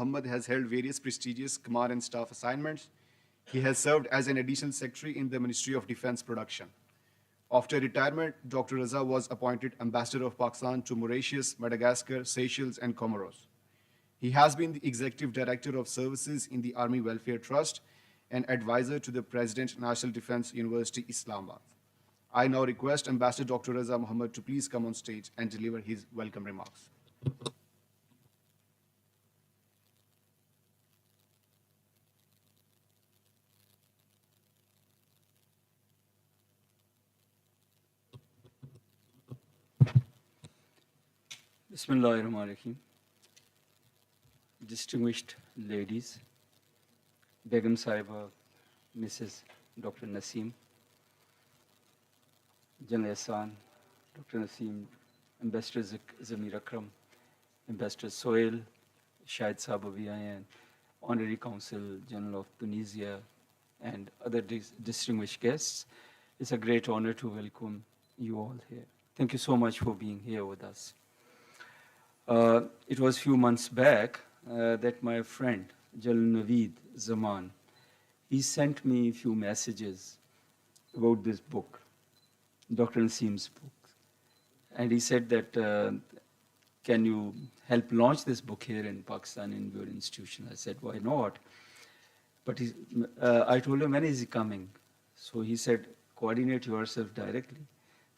Muhammad has held various prestigious command and staff assignments. He has served as an additional secretary in the Ministry of Defense Production. After retirement, Dr. Raza was appointed Ambassador of Pakistan to Mauritius, Madagascar, Seychelles, and Comoros. He has been the Executive Director of Services in the Army Welfare Trust and advisor to the President, National Defense University, Islamabad. I now request Ambassador Dr. Raza Muhammad to please come on stage and deliver his welcome remarks. Bismillahirrahmanirrahim. Distinguished ladies, Begum Sahiba, Mrs. Dr. Nasim, General Hassan, Dr. Nasim, Ambassador Zamir Akram, Ambassador Sohail, Shahid Sabawi, and Honorary Consul General of Tunisia, and other distinguished guests. It's a great honor to welcome you all here. Thank you so much for being here with us. It was a few months back that my friend, Jalal Naveed Zaman, he sent me a few messages about this book, Dr. Nasim's book. And he said that, can you help launch this book here in Pakistan in your institution? I said, why not? But I told him, when is he coming? So he said, coordinate yourself directly.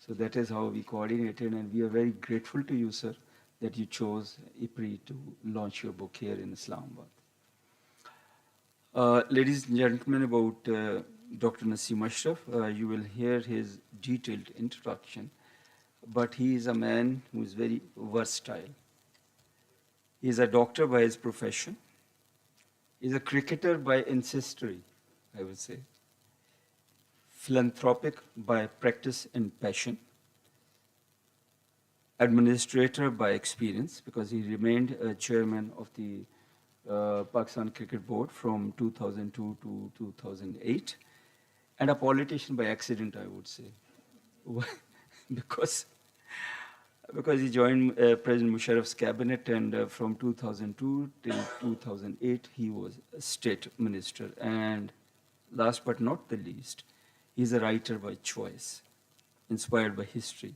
So that is how we coordinated, and we are very grateful to you, sir, that you chose IPRI to launch your book here in Islamabad. Ladies and gentlemen, about Dr. Nasim Ashraf, you will hear his detailed introduction, but he is a man who is very versatile. He is a doctor by his profession. He is a cricketer by ancestry, I would say. Philanthropic by practice and passion. Administrator by experience, because he remained chairman of the Pakistan Cricket Board from 2002 to 2008, and a politician by accident, I would say, because he joined President Musharraf's cabinet, and from 2002 till 2008, he was a state minister. And last but not the least, he's a writer by choice, inspired by history.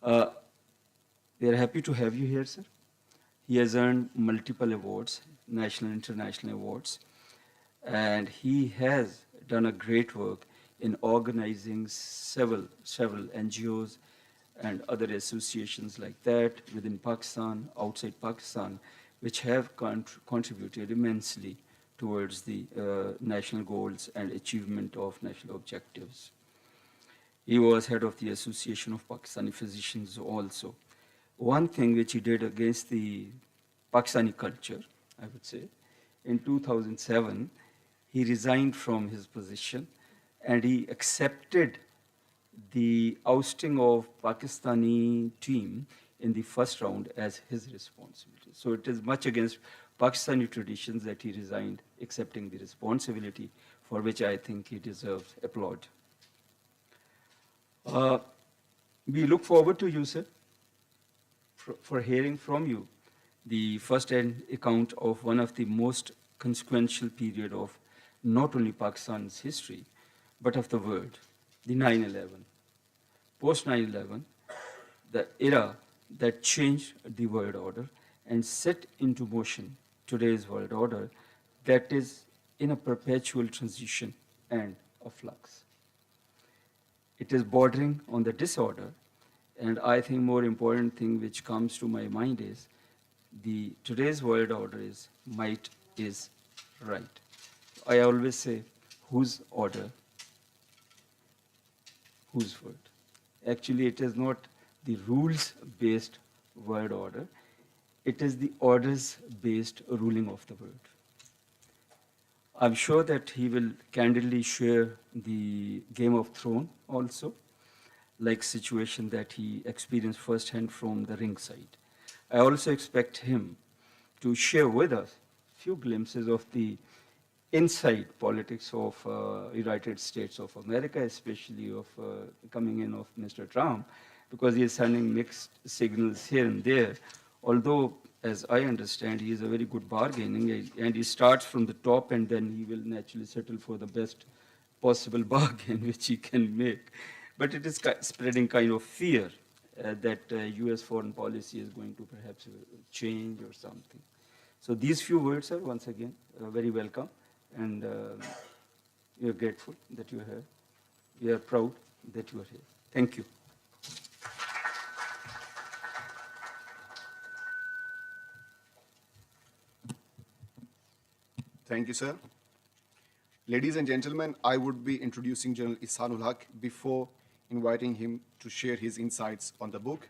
We are happy to have you here, sir. He has earned multiple awards, national and international awards, and he has done a great work in organizing several NGOs and other associations like that within Pakistan, outside Pakistan, which have contributed immensely towards the national goals and achievement of national objectives. He was head of the Association of Pakistani Physicians also. One thing which he did against the Pakistani culture, I would say, in 2007, he resigned from his position and he accepted the ousting of Pakistani team in the first round as his responsibility. So it is much against Pakistani traditions that he resigned, accepting the responsibility, for which I think he deserves applaud. We look forward to you, sir, for hearing from you the first-hand account of one of the most consequential period of not only Pakistan's history, but of the world, the 9/11. Post 9/11, the era that changed the world order and set into motion today's world order that is in a perpetual transition and a flux. It is bordering on the disorder, and I think more important thing which comes to my mind is today's world order is might is right. I always say, whose order, whose word? Actually, it is not the rules-based world order. It is the orders-based ruling of the world. I'm sure that he will candidly share the Game of Thrones also, like situation that he experienced firsthand from the ringside. I also expect him to share with us a few glimpses of the inside politics of United States of America, especially of coming in of Mr. Trump, because he is sending mixed signals here and there. Although as I understand, he is a very good bargaining, and he starts from the top, and then he will naturally settle for the best possible bargain which he can make. But it is spreading kind of fear that U.S. foreign policy is going to perhaps change or something. So these few words are once again very welcome, and we are grateful that you are here. We are proud that you are here. Thank you. Thank you, sir. Ladies and gentlemen, I would be introducing General Ihsanul Haq before inviting him to share his insights on the book.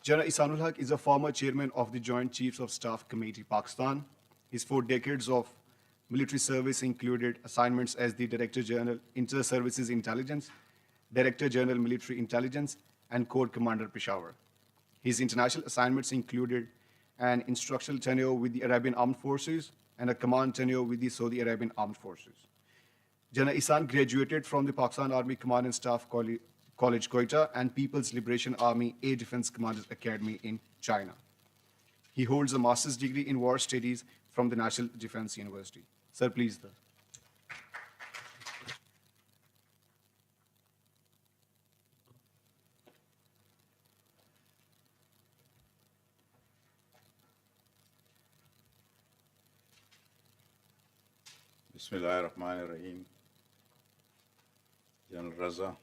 General Ihsanul Haq is a former chairman of the Joint Chiefs of Staff Committee, Pakistan. His 4 decades of military service included assignments as the Director General, Inter-Services Intelligence, Director General Military Intelligence, and Corps Commander Peshawar. His international assignments included an instructional tenure with the Arabian Armed Forces and a command tenure with the Saudi Arabian Armed Forces. General Ihsan graduated from the Pakistan Army Command and Staff College, Quetta, and People's Liberation Army Air Defense Commanders Academy in China. He holds a master's degree in war studies from the National Defense University. Sir, please. Bismillahir Rahmanir Rahim. General Raza,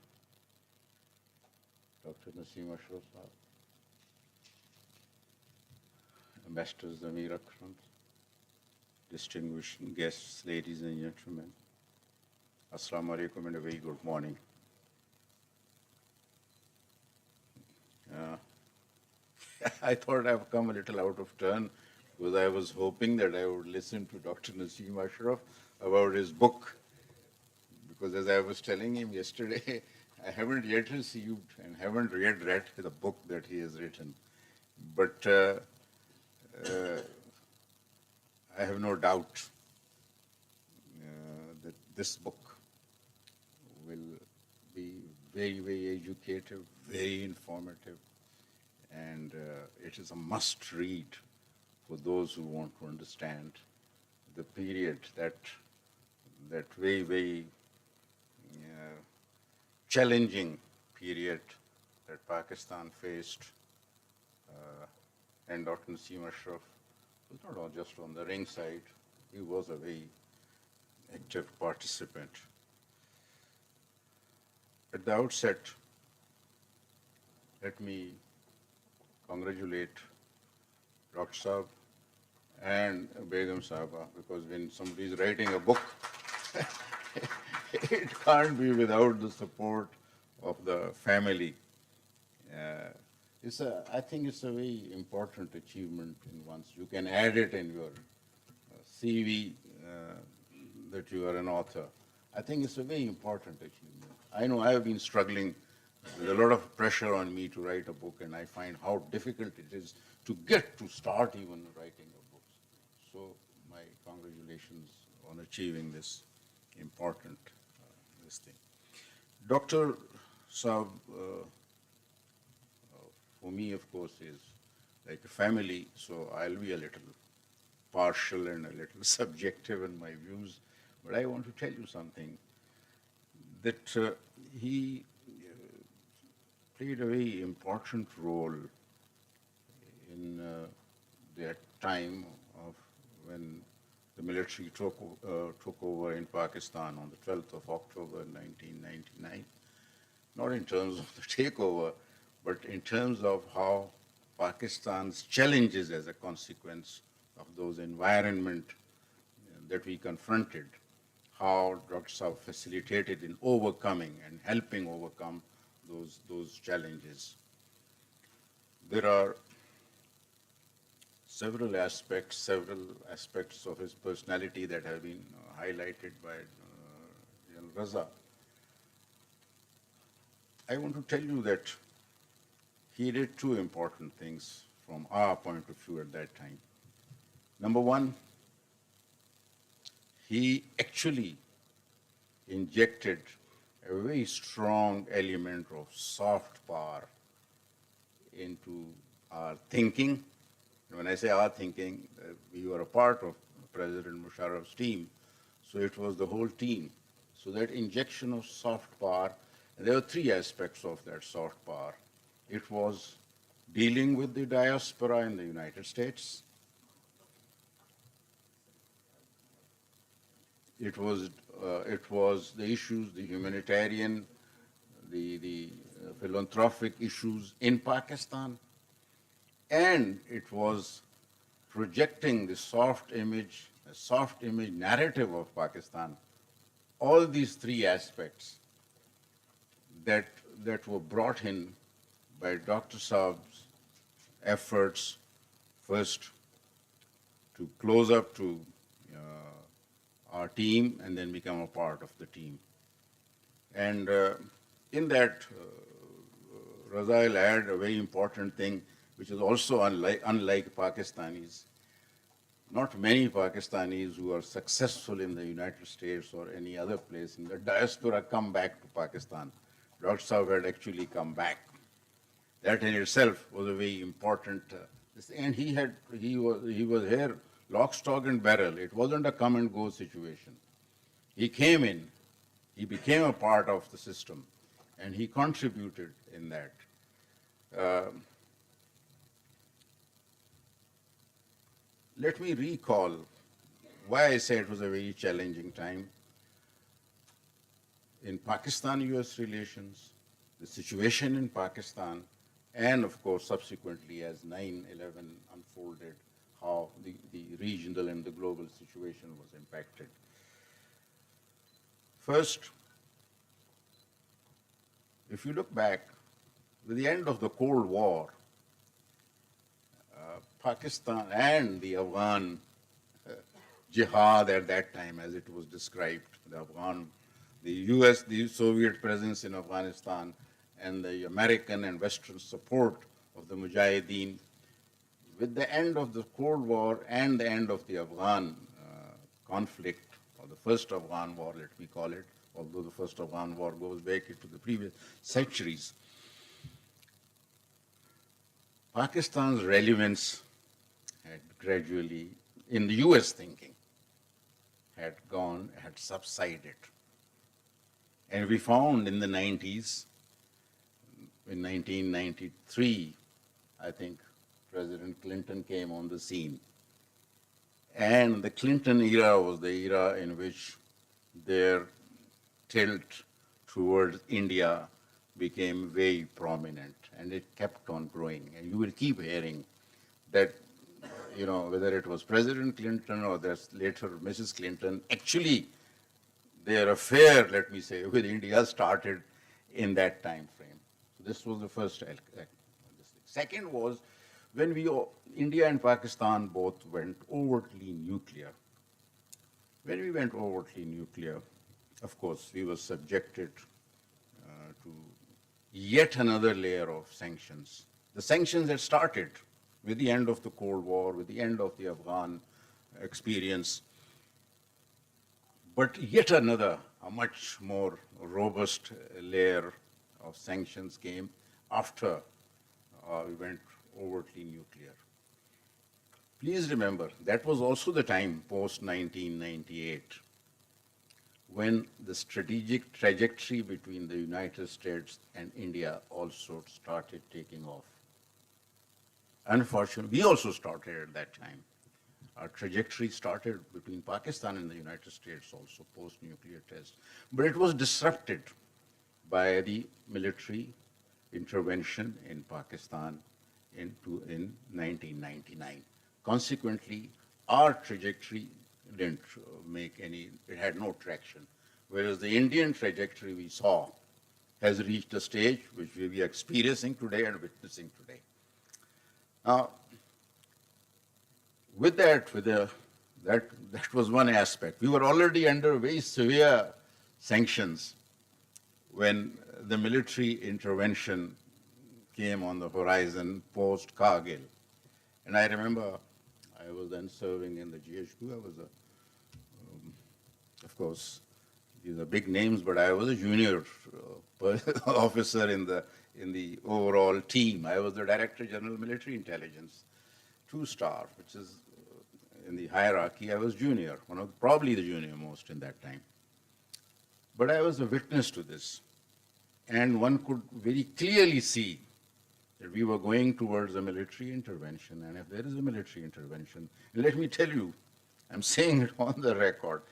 Dr. Nasim Ashraf, Ambassadors Amir Akram, distinguished guests, ladies and gentlemen, Assalamu alaikum and a very good morning. I thought I've come a little out of turn because I was hoping that I would listen to Dr. Nasim Ashraf about his book. Because as I was telling him yesterday, I haven't yet received and haven't yet read the book that he has written. But I have no doubt that this book will be very, very educative, very informative, and it is a must read for those who want to understand the period that very, very challenging period that Pakistan faced, and Dr. Nasim Ashraf was not just on the ringside, he was a very active participant. At the outset, let me congratulate Dr. Saab and Begum Sahaba, because when somebody is writing a book, it can't be without the support of the family. I think it's a very important achievement in once. You can add it in your CV that you are an author. I think it's a very important achievement. I know I have been struggling with a lot of pressure on me to write a book, and I find how difficult it is to get to start even writing a book. So my congratulations on achieving this important this thing. Dr. Saab, for me, of course, is like a family, so I'll be a little partial and a little subjective in my views, but I want to tell you something, that he played a very important role in that time of when the military took over in Pakistan on the 12th of October 1999, not in terms of the takeover, but in terms of how Pakistan's challenges as a consequence of those environment that we confronted, how Dr. Saab facilitated in overcoming and helping overcome those challenges. There are several aspects of his personality that have been highlighted by General Raza. I want to tell you that he did 2 important things from our point of view at that time. Number one, he actually injected a very strong element of soft power into our thinking When I say our thinking, we were a part of President Musharraf's team, so it was the whole team. So that injection of soft power, and there were three aspects of that soft power. It was dealing with the diaspora in the United States. It was the issues, the humanitarian, the philanthropic issues in Pakistan, and it was projecting the soft image narrative of Pakistan. All these three aspects that, that were brought in by Dr. Saab's efforts, first to close up to our team and then become a part of the team. And in that, Razail add a very important thing, which is also unlike Pakistanis. Not many Pakistanis who are successful in the United States or any other place in the diaspora come back to Pakistan. Dr. Saab had actually come back. That in itself was a very important, and he was here lock, stock, and barrel. It wasn't a come and go situation. He came in, he became a part of the system, and he contributed in that. Let me recall why I say it was a very challenging time. In Pakistan-US relations, the situation in Pakistan, and of course subsequently as 9/11 unfolded, how the regional and the global situation was impacted. First, if you look back, with the end of the Cold War, Pakistan and the Afghan jihad at that time, as it was described, the US, the Soviet presence in Afghanistan, and the American and Western support of the Mujahideen, with the end of the Cold War and the end of the Afghan conflict, or the first Afghan war, let me call it, although the first Afghan war goes back into the previous centuries, Pakistan's relevance had gradually, in the US thinking, had subsided. And we found in the 90s, in 1993, I think President Clinton came on the scene. And the Clinton era was the era in which their tilt towards India became very prominent, and it kept on growing. And you will keep hearing that, whether it was President Clinton or there's later Mrs. Clinton, actually their affair, let me say, with India started in that time frame. So this was the first. Second was when India and Pakistan both went overtly nuclear. When we went overtly nuclear, of course, we were subjected to yet another layer of sanctions. The sanctions had started with the end of the Cold War, with the end of the Afghan experience, but yet another, a much more robust layer of sanctions came after we went overtly nuclear. Please remember, that was also the time post-1998 when the strategic trajectory between the United States and India also started taking off. Unfortunately, we also started at that time. Our trajectory started between Pakistan and the United States also post-nuclear test. But it was disrupted by the military intervention in Pakistan in 1999. Consequently, our trajectory didn't it had no traction. Whereas the Indian trajectory we saw has reached a stage which we are experiencing today and witnessing today. Now, with that was one aspect. We were already under very severe sanctions when the military intervention came on the horizon post-Kargil. And I remember I was then serving in the GHQ. I was of course, these are big names, but I was a junior officer in the overall team. I was the Director General Military Intelligence. two-star, which is in the hierarchy, I was junior, probably the junior most in that time. But I was a witness to this. And one could very clearly see that we were going towards a military intervention. And if there is a military intervention, and let me tell you, I'm saying it on the record,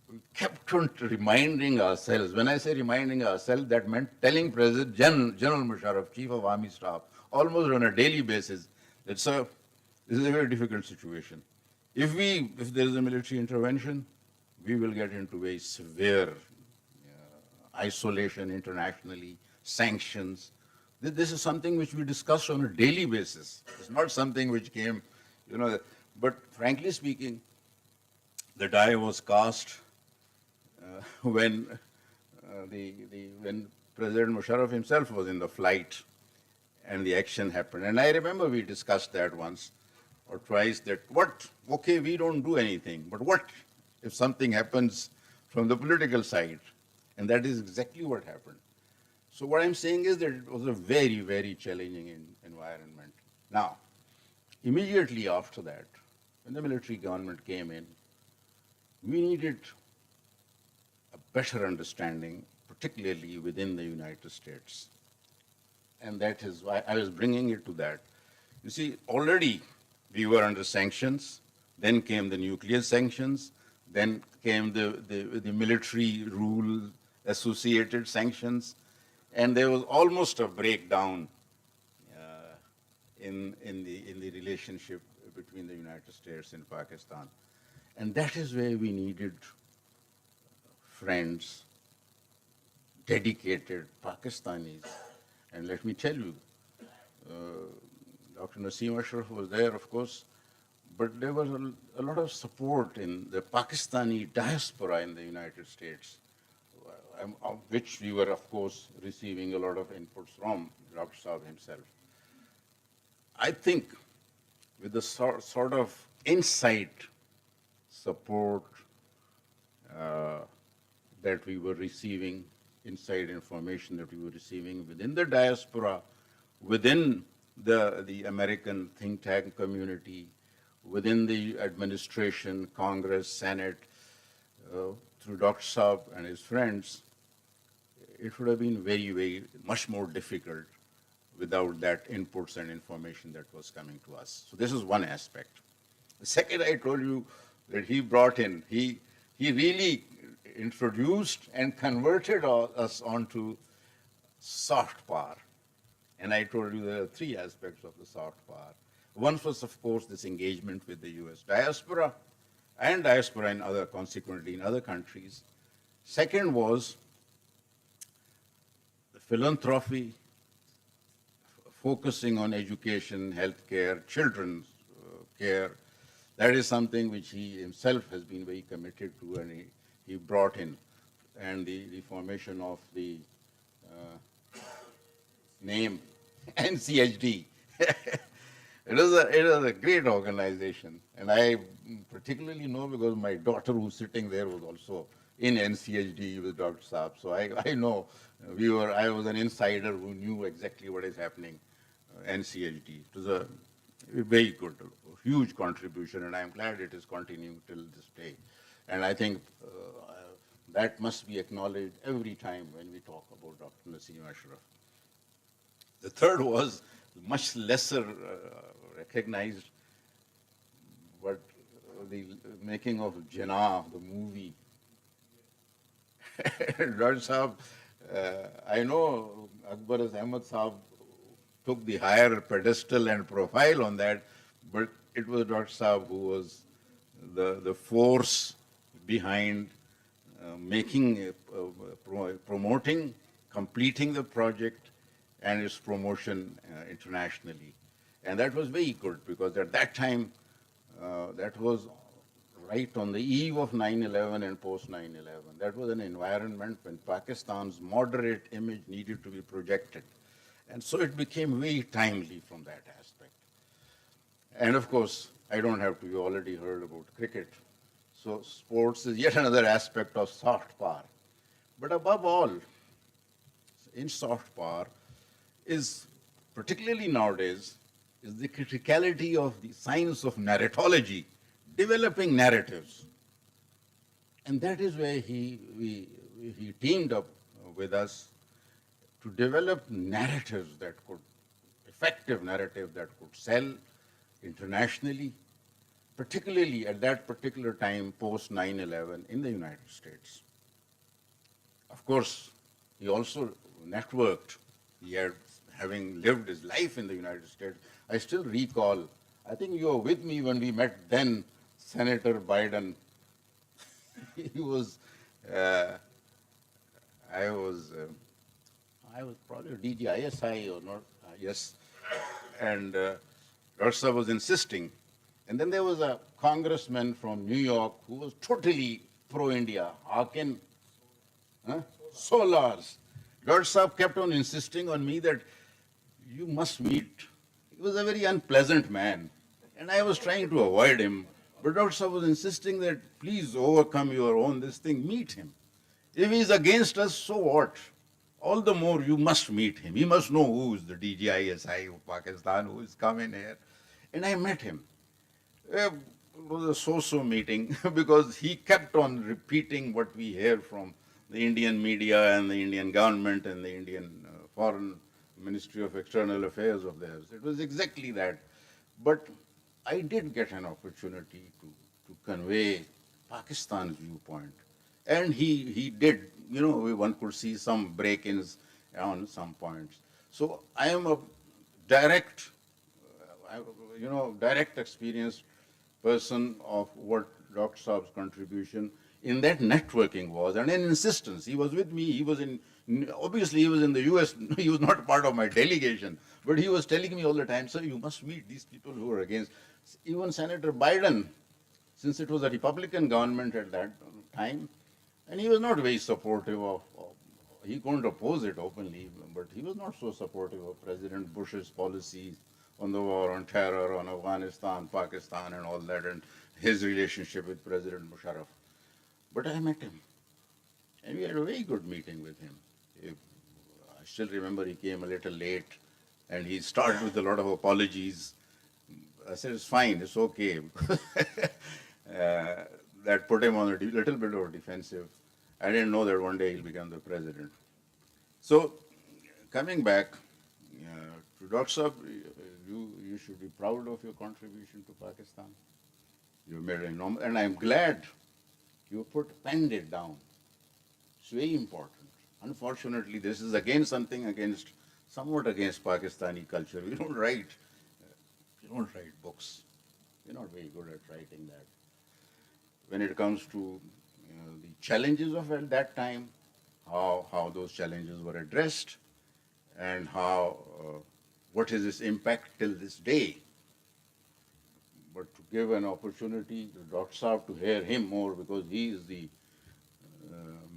we kept on reminding ourselves. When I say reminding ourselves, that meant telling President General Musharraf, Chief of Army Staff, almost on a daily basis, that, sir, this is a very difficult situation. If there is a military intervention, we will get into very severe isolation internationally, sanctions. This is something which we discuss on a daily basis. It's not something which came, but frankly speaking, the die was cast when when President Musharraf himself was in the flight and the action happened. And I remember we discussed that once or twice, that okay, we don't do anything, but what if something happens from the political side? And that is exactly what happened. So what I'm saying is that it was a very, very challenging environment. Now, immediately after that, when the military government came in, we needed a better understanding, particularly within the United States. And that is why I was bringing it to that. You see, already we were under sanctions, then came the nuclear sanctions, then came the military rule associated sanctions, and there was almost a breakdown in the relationship between the United States and Pakistan. And that is where we needed friends, dedicated Pakistanis. And let me tell you, Dr. Nasim Ashraf was there, of course, but there was a lot of support in the Pakistani diaspora in the United States, of which we were, of course, receiving a lot of inputs from Dr. Saab himself. I think with the sort of insight, support that we were receiving, inside information that we were receiving within the diaspora, within the American think tank community, within the administration, Congress, Senate, through Dr. Saab and his friends, it would have been very, very much more difficult without that inputs and information that was coming to us. So this is one aspect. The second, I told you that he brought in, he really introduced and converted us onto soft power. And I told you there are three aspects of the soft power. One was, of course, this engagement with the US diaspora and diaspora in consequently in other countries. Second was the philanthropy, focusing on education, healthcare, children's care. That is something which he himself has been very committed to, and he brought in. And the formation of the name NCHD. It is a great organization, and I particularly know because my daughter who's sitting there was also in NCHD with Dr. Saab. So I know I was an insider who knew exactly what is happening. NCHD. It was a very good, huge contribution, and I'm glad it is continuing till this day. And I think that must be acknowledged every time when we talk about Dr. Nasim Ashraf. The third was much lesser recognized, but the making of Jinnah, the movie. Dr. Saab, I know Akbar Ahmad Saab took the higher pedestal and profile on that, but it was Dr. Saab who was the force behind promoting, completing the project and its promotion internationally. And that was very good because at that time, that was right on the eve of 9/11 and post 9/11. That was an environment when Pakistan's moderate image needed to be projected. And so it became very timely from that aspect. And of course, I don't have to, you already heard about cricket. So sports is yet another aspect of soft power. But above all, in soft power is, particularly nowadays, is the criticality of the science of narratology, developing narratives. And that is where he teamed up with us to develop narratives that could, effective narratives that could sell internationally, particularly at that particular time post 9/11 in the United States. Of course, he also networked. He had, having lived his life in the United States, I still recall, I think you were with me when we met then Senator Biden. He was, uh, I was, uh, I was probably DGISI or not, yes. And Rasa was insisting. And then there was a congressman from New York who was totally pro-India, Haken Solars. Lord Saab kept on insisting on me that you must meet. He was a very unpleasant man, and I was trying to avoid him. But Lord Saab was insisting that please overcome your own this thing, meet him. If he's against us, so what? All the more you must meet him. He must know who is the DGISI of Pakistan, who is coming here. And I met him. It was a so-so meeting because he kept on repeating what we hear from the Indian media and the Indian government and the Indian Foreign Ministry of External Affairs of theirs. It was exactly that. But I did get an opportunity to convey Pakistan's viewpoint. And he did, you know, one could see some break-ins on some points. So I am a direct, direct experienced person of what Dr. Saab's contribution in that networking was, and an insistence. He was with me. He was obviously he was in the US. He was not part of my delegation, but he was telling me all the time, sir, you must meet these people who are against. Even Senator Biden, since it was a Republican government at that time, and he was not very supportive of he couldn't oppose it openly, but he was not so supportive of President Bush's policies on the war on terror, on Afghanistan, Pakistan, and all that, and his relationship with President Musharraf. But I met him, and we had a very good meeting with him. I still remember he came a little late, and he started with a lot of apologies. I said, it's fine, it's okay. That put him on a little bit of a defensive. I didn't know that one day he'll become the president. So, coming back to Dr. Saab, you should be proud of your contribution to Pakistan. You made an enormous, and I'm glad you penned it down. It's very important. Unfortunately, this is again something somewhat against Pakistani culture. We don't write books. We're not very good at writing that. When it comes to the challenges of at that time, how those challenges were addressed, and what is its impact till this day. But to give an opportunity to Dr. Saab to hear him more, because he is the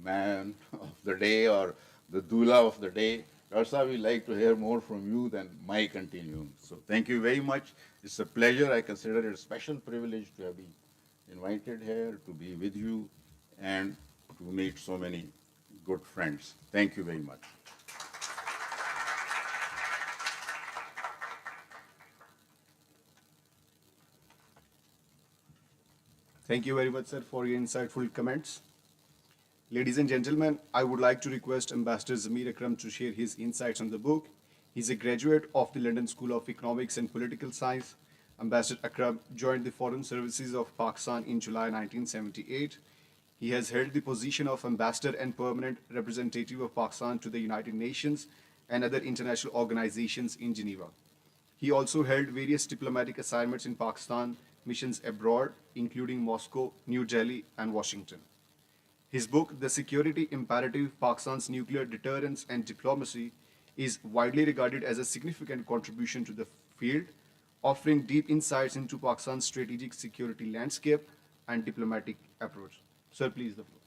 man of the day or the doula of the day. Dr. Saab, we like to hear more from you than my continuum. So thank you very much. It's a pleasure. I consider it a special privilege to have been invited here, to be with you, and to meet so many good friends. Thank you very much. Thank you very much, sir, for your insightful comments. Ladies and gentlemen, I would like to request Ambassador Zamir Akram to share his insights on the book. He's a graduate of the London School of Economics and Political Science. Ambassador Akram joined the Foreign Services of Pakistan in July 1978. He has held the position of Ambassador and Permanent Representative of Pakistan to the United Nations and other international organizations in Geneva. He also held various diplomatic assignments in Pakistan, missions abroad, including Moscow, New Delhi, and Washington. His book, The Security Imperative, Pakistan's Nuclear Deterrence and Diplomacy, is widely regarded as a significant contribution to the field, offering deep insights into Pakistan's strategic security landscape and diplomatic approach. Sir, please, the floor.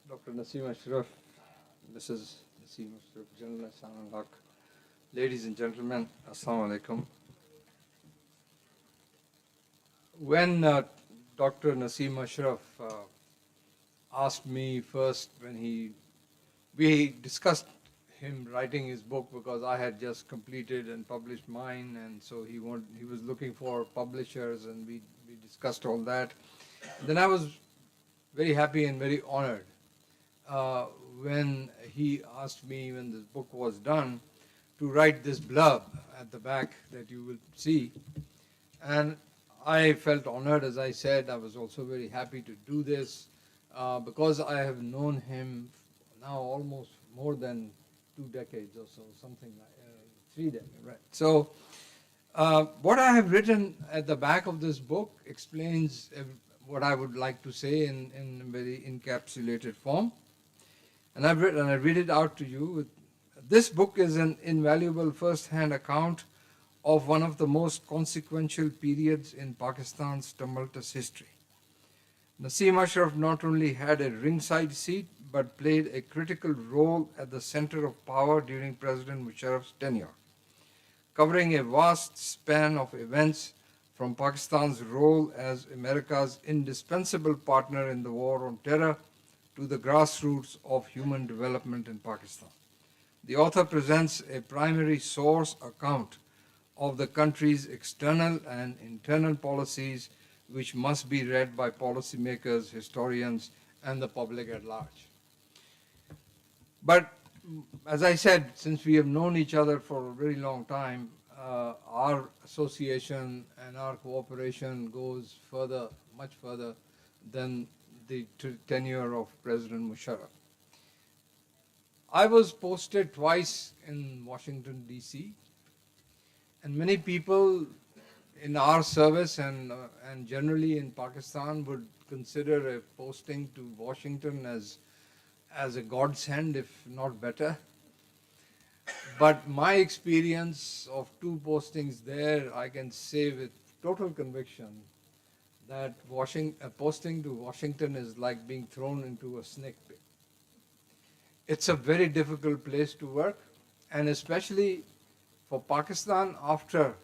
Dr. Nasim Ashraf, this is Nasim Ashraf, General Assam Haq. Ladies and gentlemen, Assalamu alaikum. When Dr. Nasim Ashraf asked me first when we discussed him writing his book because I had just completed and published mine, and so he was looking for publishers, and we discussed all that. Then I was very happy and very honored uh, when he asked me, when this book was done, to write this blurb at the back that you will see. And I felt honored, as I said. I was also very happy to do this because I have known him now almost more than 2 decades or so, something like 3 decades, right? So, what I have written at the back of this book explains what I would like to say in a very encapsulated form. And I read it out to you. This book is an invaluable first-hand account of one of the most consequential periods in Pakistan's tumultuous history. Nasim Ashraf not only had a ringside seat, but played a critical role at the center of power during President Musharraf's tenure, covering a vast span of events from Pakistan's role as America's indispensable partner in the war on terror to the grassroots of human development in Pakistan. The author presents a primary source account of the country's external and internal policies, which must be read by policymakers, historians, and the public at large. But as I said, since we have known each other for a very long time, our association and our cooperation goes further, much further than the tenure of President Musharraf. I was posted twice in Washington, D.C., and many people in our service and generally in Pakistan would consider a posting to Washington as a godsend, if not better. But my experience of 2 postings there, I can say with total conviction that a posting to Washington is like being thrown into a snake pit. It's a very difficult place to work, and especially for Pakistan after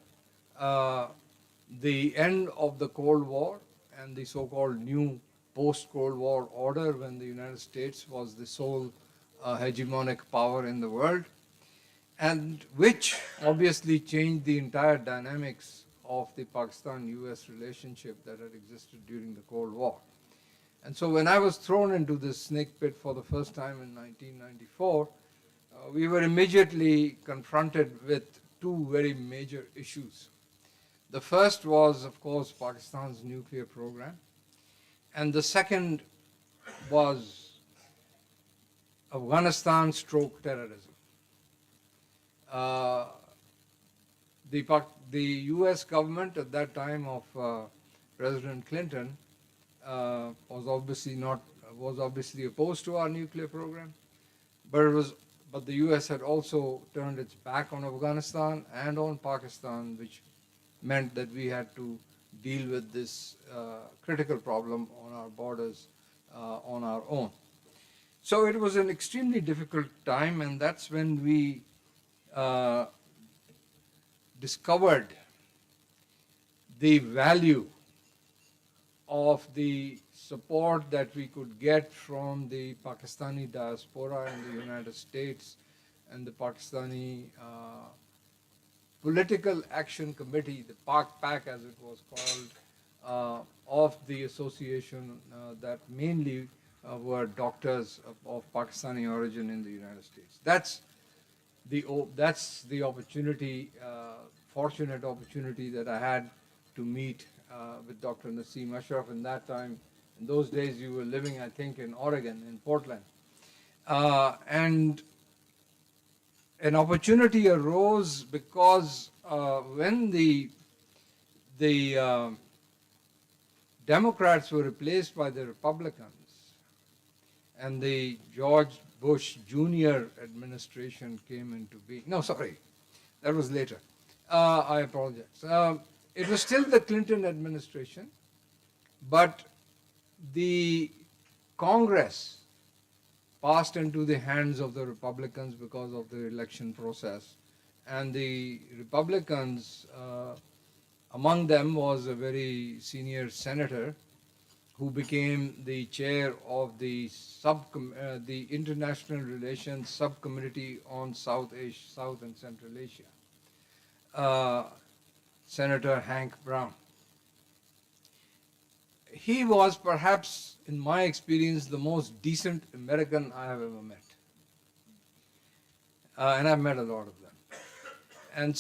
the end of the Cold War and the so-called new post-Cold War order, when the United States was the sole hegemonic power in the world, and which obviously changed the entire dynamics of the Pakistan-US relationship that had existed during the Cold War. And so when I was thrown into this snake pit for the first time in 1994, we were immediately confronted with 2 very major issues. The first was, of course, Pakistan's nuclear program, and the second was Afghanistan stroke terrorism. The US government at that time of President Clinton was obviously opposed to our nuclear program, but the US had also turned its back on Afghanistan and on Pakistan, which meant that we had to deal with this critical problem on our borders on our own. So it was an extremely difficult time, and that's when we discovered the value of the support that we could get from the Pakistani diaspora in the United States and the Pakistani Political Action Committee, the PAC as it was called, of the association that mainly were doctors of Pakistani origin in the United States. That's the opportunity, fortunate opportunity that I had to meet with Dr. Nasim Ashraf. In that time, in those days, you were living, I think, in Oregon, in Portland. And an opportunity arose because when the Democrats were replaced by the Republicans and the George Bush Jr. administration came into being. No, sorry, that was later. I apologize. It was still the Clinton administration, but the Congress passed into the hands of the Republicans because of the election process. And the Republicans, among them was a very senior senator who became the chair of the the International Relations Subcommittee on South and Central Asia, Senator Hank Brown. He was perhaps, in my experience, the most decent American I have ever met. And I've met a lot of them.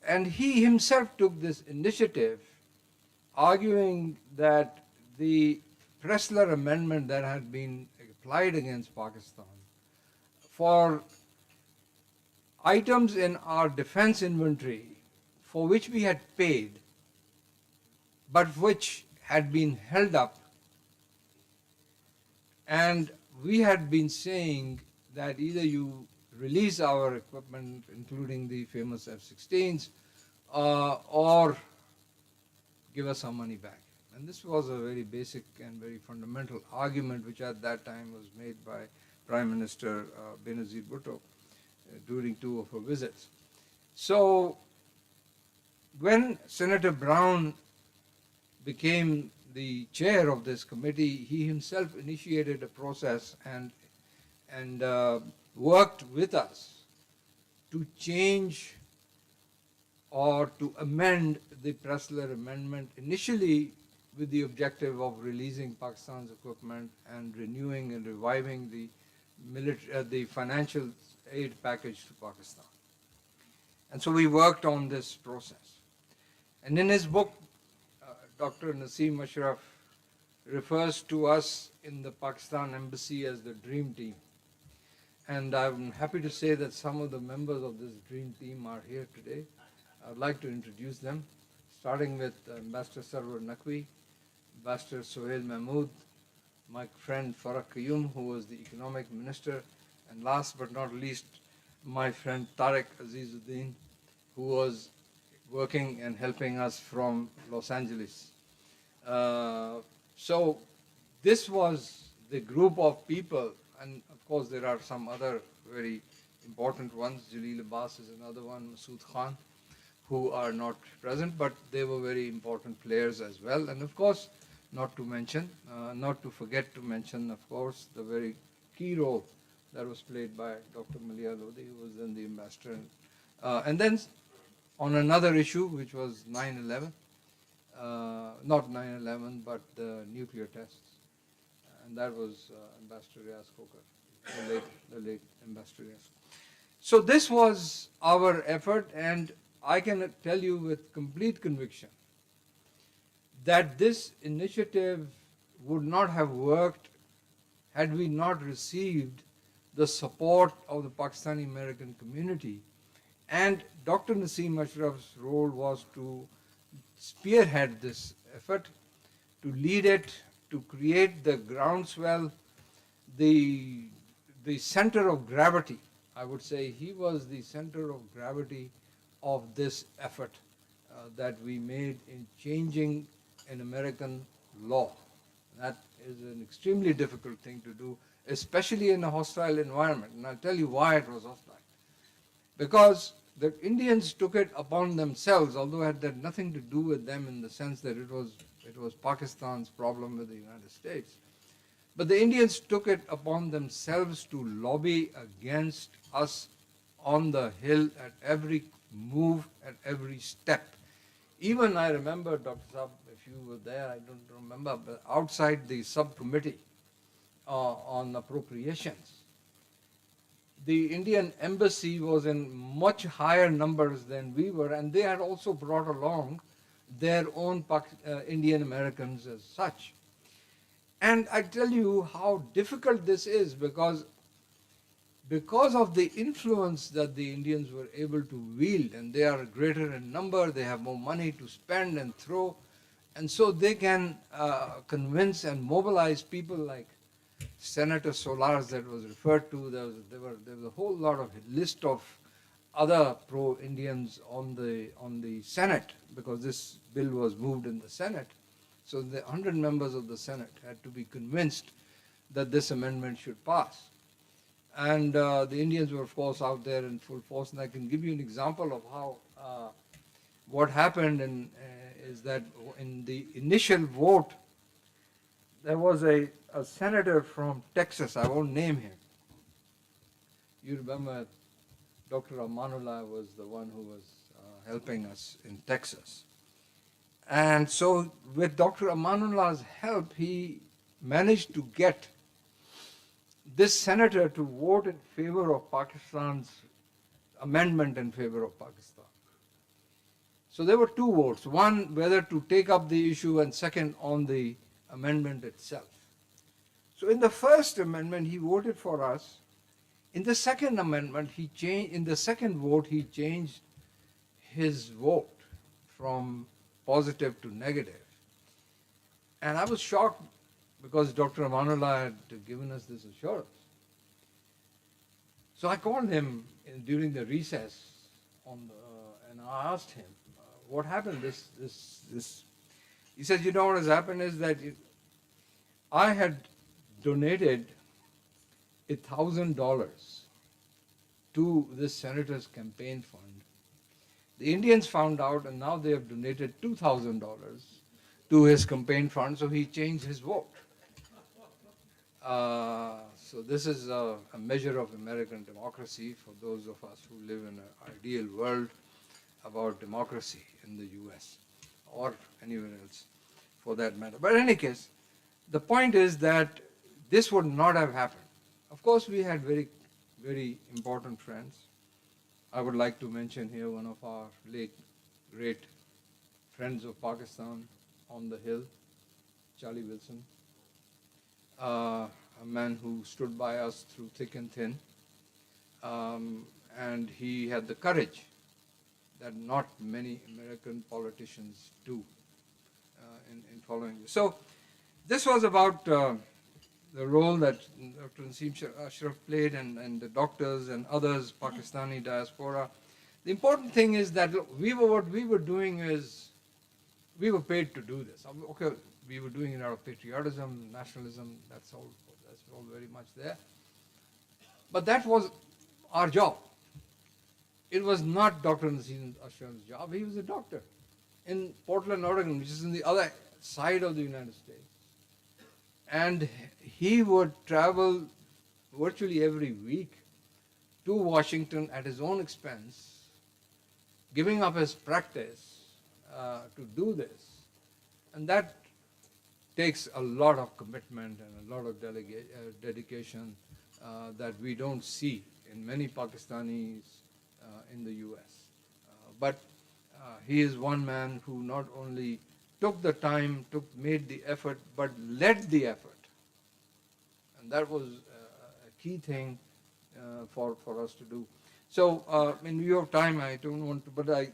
And he himself took this initiative, arguing that the Pressler Amendment that had been applied against Pakistan for items in our defense inventory for which we had paid, but which had been held up, and we had been saying that either you release our equipment, including the famous F-16s, or give us our money back. And this was a very basic and very fundamental argument which at that time was made by Prime Minister Benazir Bhutto during two of her visits. So when Senator Brown became the chair of this committee, he himself initiated a process and worked with us to change or to amend the Pressler Amendment, initially with the objective of releasing Pakistan's equipment and renewing and reviving the financial aid package to Pakistan. And so we worked on this process. And in his book, Dr. Nasim Ashraf refers to us in the Pakistan Embassy as the Dream Team. And I'm happy to say that some of the members of this Dream Team are here today. I'd like to introduce them, starting with Ambassador Sarwar Naqvi, Ambassador Sohail Mahmood, my friend Farah Qayyum, who was the economic minister, and last but not least, my friend Tariq Azizuddin, who was working and helping us from Los Angeles. So this was the group of people, and of course there are some other very important ones. Jalil Abbas is another one, Masood Khan, who are not present, but they were very important players as well. And of course, not to forget to mention, of course, the very key role that was played by Dr. Malia Lodi, who was then the ambassador. And then on another issue, which was 9/11, not 9/11, but the nuclear tests. And that was Ambassador Riaz Khokar, the late Ambassador Riaz. So this was our effort, and I can tell you with complete conviction that this initiative would not have worked had we not received the support of the Pakistani American community. And Dr. Nasim Ashraf's role was to spearhead this effort, to lead it, to create the groundswell, the center of gravity. I would say he was the center of gravity of this effort that we made in changing an American law. That is an extremely difficult thing to do, especially in a hostile environment. And I'll tell you why it was hostile. Because the Indians took it upon themselves, although it had nothing to do with them in the sense that it was Pakistan's problem with the United States. But the Indians took it upon themselves to lobby against us on the Hill at every move, at every step. Even I remember, Dr. Saab, if you were there, I don't remember, but outside the subcommittee on appropriations, the Indian embassy was in much higher numbers than we were, and they had also brought along their own Indian Americans as such. And I tell you how difficult this is because of the influence that the Indians were able to wield, and they are greater in number, they have more money to spend and throw, and so they can convince and mobilize people like Senator Solars that was referred to. There was a whole lot of list of other pro-Indians on the Senate, because this bill was moved in the Senate. So the 100 members of the Senate had to be convinced that this amendment should pass. And the Indians were, of course, out there in full force. And I can give you an example of how what happened is that in the initial vote, there was a senator from Texas, I won't name him. You remember Dr. Amanullah was the one who was helping us in Texas. And so with Dr. Amanullah's help, he managed to get this senator to vote in favor of Pakistan's amendment in favor of Pakistan. So there were two votes, one whether to take up the issue and second on the amendment itself. So in the first amendment, he voted for us. In the second amendment, in the second vote, he changed his vote from positive to negative. And I was shocked because Dr. Amanullah had given us this assurance. So I called him during the recess and I asked him, what happened? He said, you know what has happened is that I had donated $1,000 to this senator's campaign fund. The Indians found out and now they have donated $2,000 to his campaign fund, so he changed his vote. So this is a measure of American democracy for those of us who live in an ideal world about democracy in the US or anywhere else for that matter. But in any case, the point is that this would not have happened. Of course, we had very, very important friends. I would like to mention here one of our late great friends of Pakistan on the Hill, Charlie Wilson, a man who stood by us through thick and thin, and he had the courage that not many American politicians do in following this. So this was about the role that Dr. Nasim Ashraf played and the doctors and others, Pakistani diaspora. The important thing is that look, what we were doing is, we were paid to do this. Okay, we were doing it out of patriotism, nationalism, that's all very much there. But that was our job. It was not Dr. Nasim Ashraf's job. He was a doctor in Portland, Oregon, which is in the other side of the United States. And he would travel virtually every week to Washington at his own expense, giving up his practice to do this. And that takes a lot of commitment and a lot of dedication that we don't see in many Pakistanis in the US. But he is one man who not only took the time, made the effort, but led the effort. And that was a key thing for us to do. So in view of time, I don't want to, but I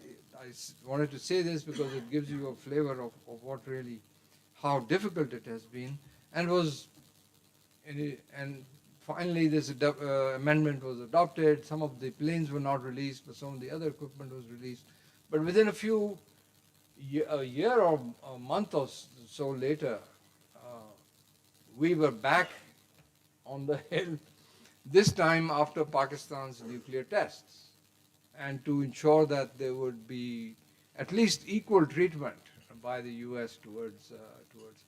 wanted to say this because it gives you a flavor of what really, how difficult it has been. And finally this amendment was adopted. Some of the planes were not released, but some of the other equipment was released. But within a year or a month or so later, we were back on the Hill, this time after Pakistan's nuclear tests, and to ensure that there would be at least equal treatment by the US towards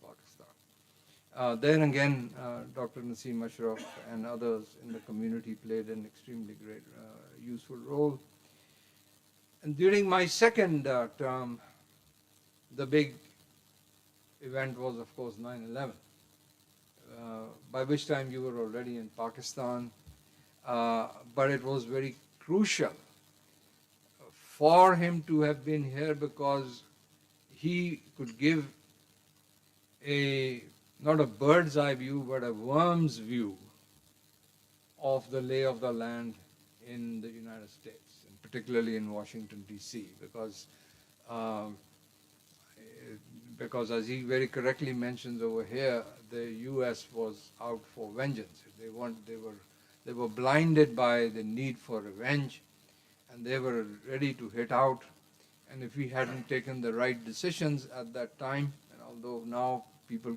Pakistan. Then again, Dr. Nasim Ashraf and others in the community played an extremely great, useful role. And during my second term, the big event was, of course, 9/11, by which time you were already in Pakistan, but it was very crucial for him to have been here because he could give not a bird's eye view, but a worm's view of the lay of the land in the United States, and particularly in Washington, D.C., because as he very correctly mentions over here, the U.S. was out for vengeance. They were blinded by the need for revenge, and they were ready to hit out. And if we hadn't taken the right decisions at that time, and although now people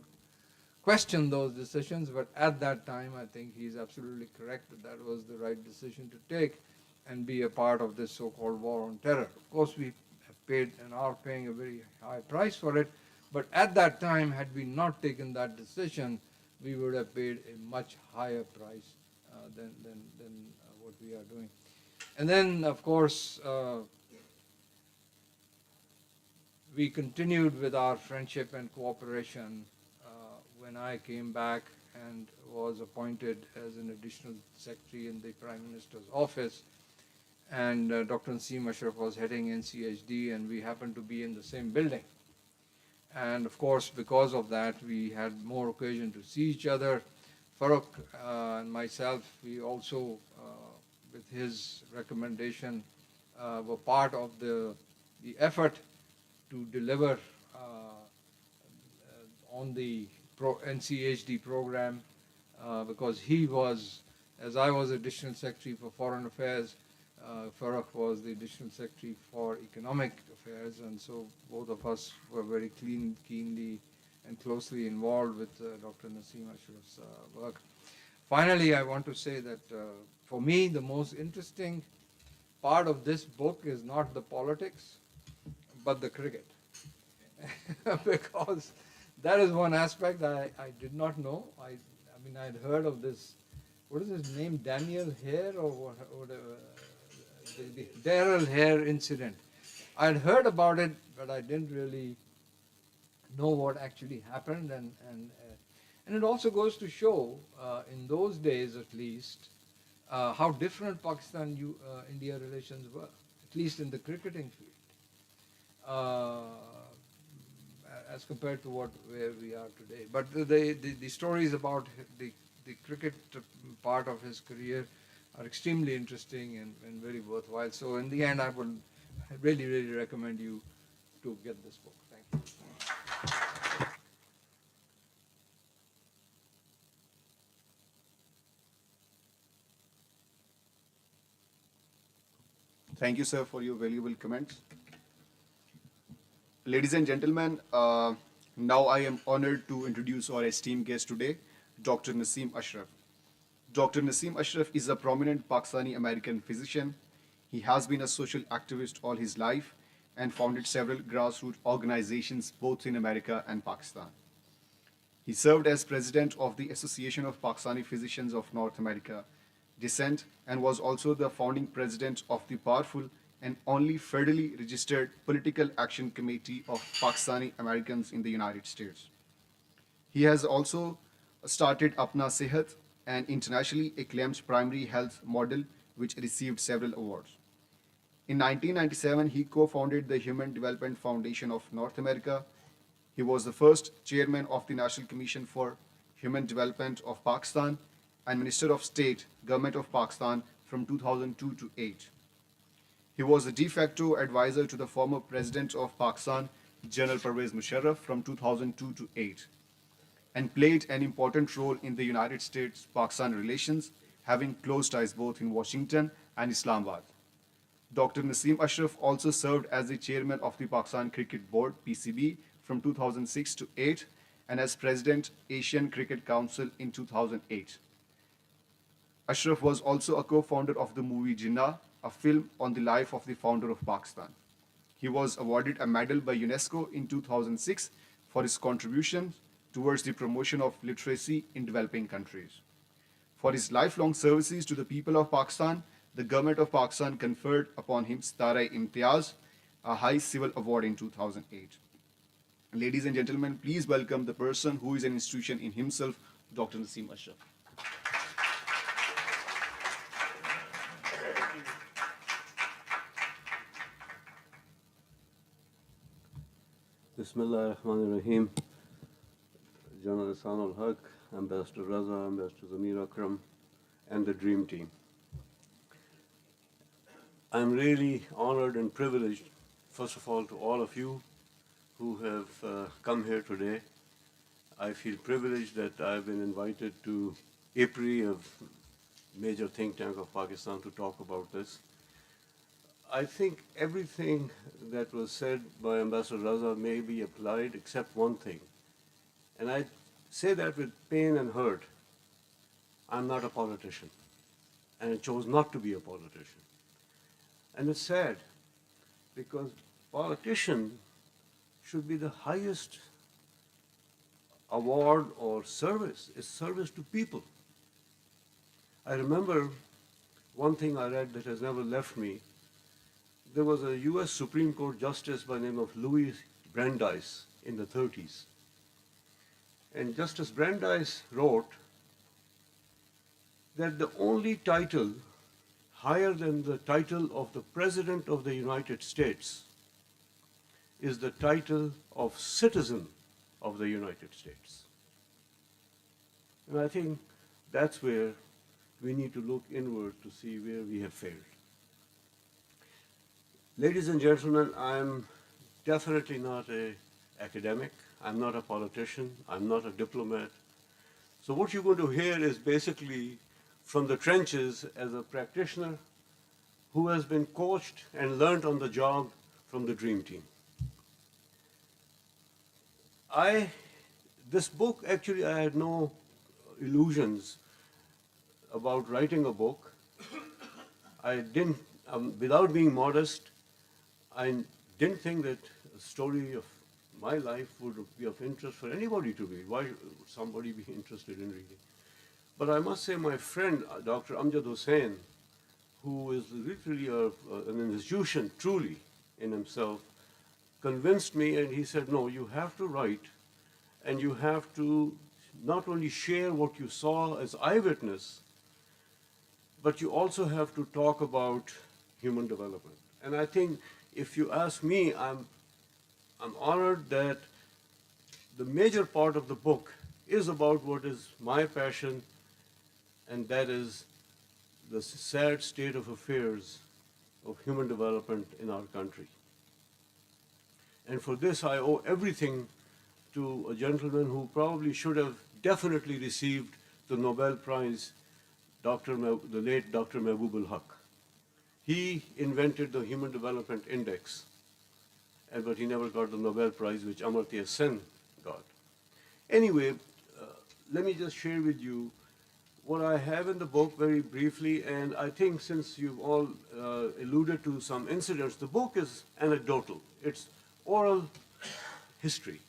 question those decisions, but at that time I think he's absolutely correct that was the right decision to take and be a part of this so-called war on terror. Of course, we have paid and are paying a very high price for it, But at that time, had we not taken that decision, we would have paid a much higher price than what we are doing. And then, of course, we continued with our friendship and cooperation when I came back and was appointed as an additional secretary in the Prime Minister's office. And Dr. Nasim Ashraf was heading NCHD, and we happened to be in the same building. And of course, because of that, we had more occasion to see each other. Farooq and myself, we also, with his recommendation, were part of the effort to deliver on the NCHD program, because he was, as I was Additional Secretary for Foreign Affairs, Farooq was the Additional Secretary for Economic Affairs, and so both of us were very keenly and closely involved with Dr. Nasim Ashraf's work. Finally, I want to say that for me, the most interesting part of this book is not the politics, but the cricket. Because that is one aspect I did not know. I mean, I'd heard of this, what is his name, Daniel Hare or whatever, the Daryl Hare incident. I'd heard about it, but I didn't really know what actually happened. And it also goes to show, in those days at least, how different Pakistan-India relations were, at least in the cricketing field, as compared to where we are today. But the stories about the cricket part of his career are extremely interesting and very worthwhile. So in the end, I would really, really recommend you to get this book. Thank you. Thank you, sir, for your valuable comments. Ladies and gentlemen, now I am honored to introduce our esteemed guest today, Dr. Nasim Ashraf. Dr. Nasim Ashraf is a prominent Pakistani American physician. He has been a social activist all his life and founded several grassroots organizations both in America and Pakistan. He served as president of the Association of Pakistani Physicians of North America, Descent, and was also the founding president of the powerful and only federally registered Political Action Committee of Pakistani Americans in the United States. He has also started Apna Sehat, an internationally acclaimed primary health model which received several awards. In 1997, he co-founded the Human Development Foundation of North America. He was the first chairman of the National Commission for Human Development of Pakistan and Minister of State, Government of Pakistan from 2002 to 8. He was the de facto advisor to the former President of Pakistan, General Pervez Musharraf, from 2002 to 8, and played an important role in the United States-Pakistan relations, having close ties both in Washington and Islamabad. Dr. Nasim Ashraf also served as the chairman of the Pakistan Cricket Board, PCB, from 2006 to 8, and as President, Asian Cricket Council in 2008. Ashraf was also a co-founder of the movie Jinnah, a film on the life of the founder of Pakistan. He was awarded a medal by UNESCO in 2006 for his contribution towards the promotion of literacy in developing countries. For his lifelong services to the people of Pakistan, the government of Pakistan conferred upon him Star-e-Imtiaz, a high civil award in 2008. Ladies and gentlemen, please welcome the person who is an institution in himself, Dr. Nasim Ashraf. Bismillah ar-Rahman ar-Rahim. General Hasan al-Haq, Ambassador Raza, Ambassador Zamir Akram, and the Dream Team. I'm really honored and privileged, first of all, to all of you who have come here today. I feel privileged that I've been invited to IPRI, a major think tank of Pakistan, to talk about this. I think everything that was said by Ambassador Raza may be applied except one thing. And I say that with pain and hurt. I'm not a politician, and I chose not to be a politician. And it's sad, because politician should be the highest award or service. It's service to people. I remember one thing I read that has never left me. There was a US Supreme Court justice by the name of Louis Brandeis in the 30s. And Justice Brandeis wrote that the only title higher than the title of the President of the United States is the title of citizen of the United States. And I think that's where we need to look inward to see where we have failed. Ladies and gentlemen, I'm definitely not an academic. I'm not a politician. I'm not a diplomat. So what you're going to hear is basically from the trenches as a practitioner who has been coached and learned on the job from the dream team. This book, actually, I had no illusions about writing a book. I didn't, without being modest, I didn't think that a story of my life would be of interest for anybody to read. Why would somebody be interested in reading? But I must say my friend, Dr. Amjad Hussain, who is literally an institution truly in himself, convinced me, and he said, no, you have to write, and you have to not only share what you saw as eyewitness, but you also have to talk about human development. And I think if you ask me, I'm honored that the major part of the book is about what is my passion, and that is the sad state of affairs of human development in our country. And for this, I owe everything to a gentleman who probably should have definitely received the Nobel Prize, the late Dr. Mehboob al-Haq. He invented the Human Development Index, but he never got the Nobel Prize, which Amartya Sen got. Anyway, let me just share with you what I have in the book very briefly, and I think since you've all alluded to some incidents, the book is anecdotal. It's oral history.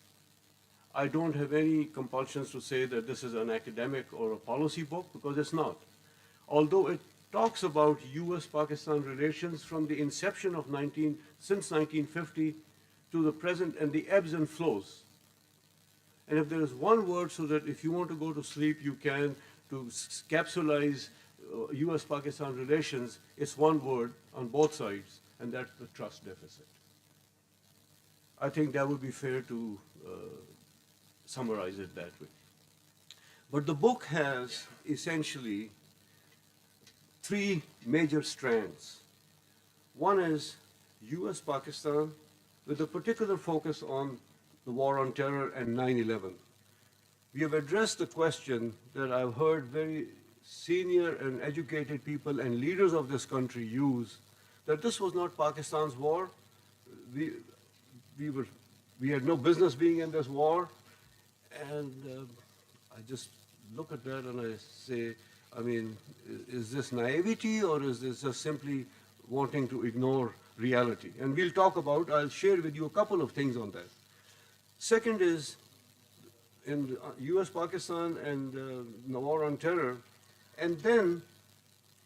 I don't have any compulsions to say that this is an academic or a policy book, because it's not. Although it talks about US-Pakistan relations from the inception of since 1950 to the present, and the ebbs and flows. And if there is one word so that if you want to go to sleep, you can, to capsulize US-Pakistan relations, it's one word on both sides, and that's the trust deficit. I think that would be fair to summarize it that way. But the book has essentially three major strands. One is US-Pakistan, with a particular focus on the war on terror and 9/11. We have addressed the question that I've heard very senior and educated people and leaders of this country use, that this was not Pakistan's war. We had no business being in this war. And I just look at that and I say, I mean, is this naivety, or is this just simply wanting to ignore reality? And we'll talk about, I'll share with you a couple of things on that. Second is, in US-Pakistan and the war on terror, and then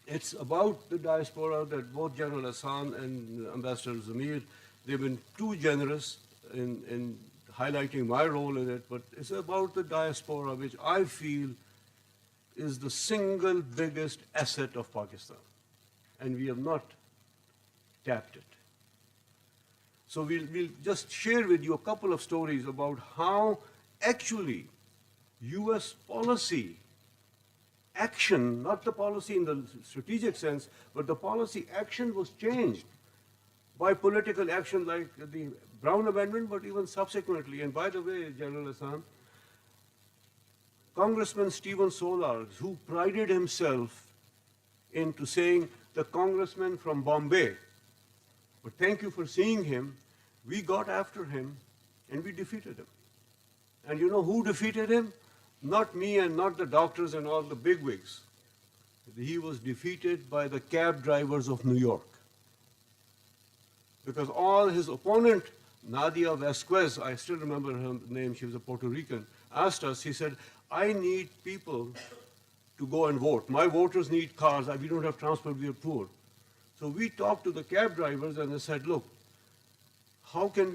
it's about the diaspora that both General Hassan and Ambassador Zamir, they've been too generous in highlighting my role in it, but it's about the diaspora, which I feel is the single biggest asset of Pakistan, and we have not tapped it. So we'll just share with you a couple of stories about how actually US policy action, not the policy in the strategic sense, but the policy action was changed by political action like the Brown Amendment, but even subsequently. And by the way, General Hassan, Congressman Stephen Solar, who prided himself into saying the congressman from Bombay, but thank you for seeing him, we got after him and we defeated him. And you know who defeated him? Not me and not the doctors and all the bigwigs. He was defeated by the cab drivers of New York. Because all his opponent, Nadia Vasquez, I still remember her name, she was a Puerto Rican, asked us, he said, I need people to go and vote. My voters need cars. We don't have transport, we are poor. So we talked to the cab drivers and they said, look, how can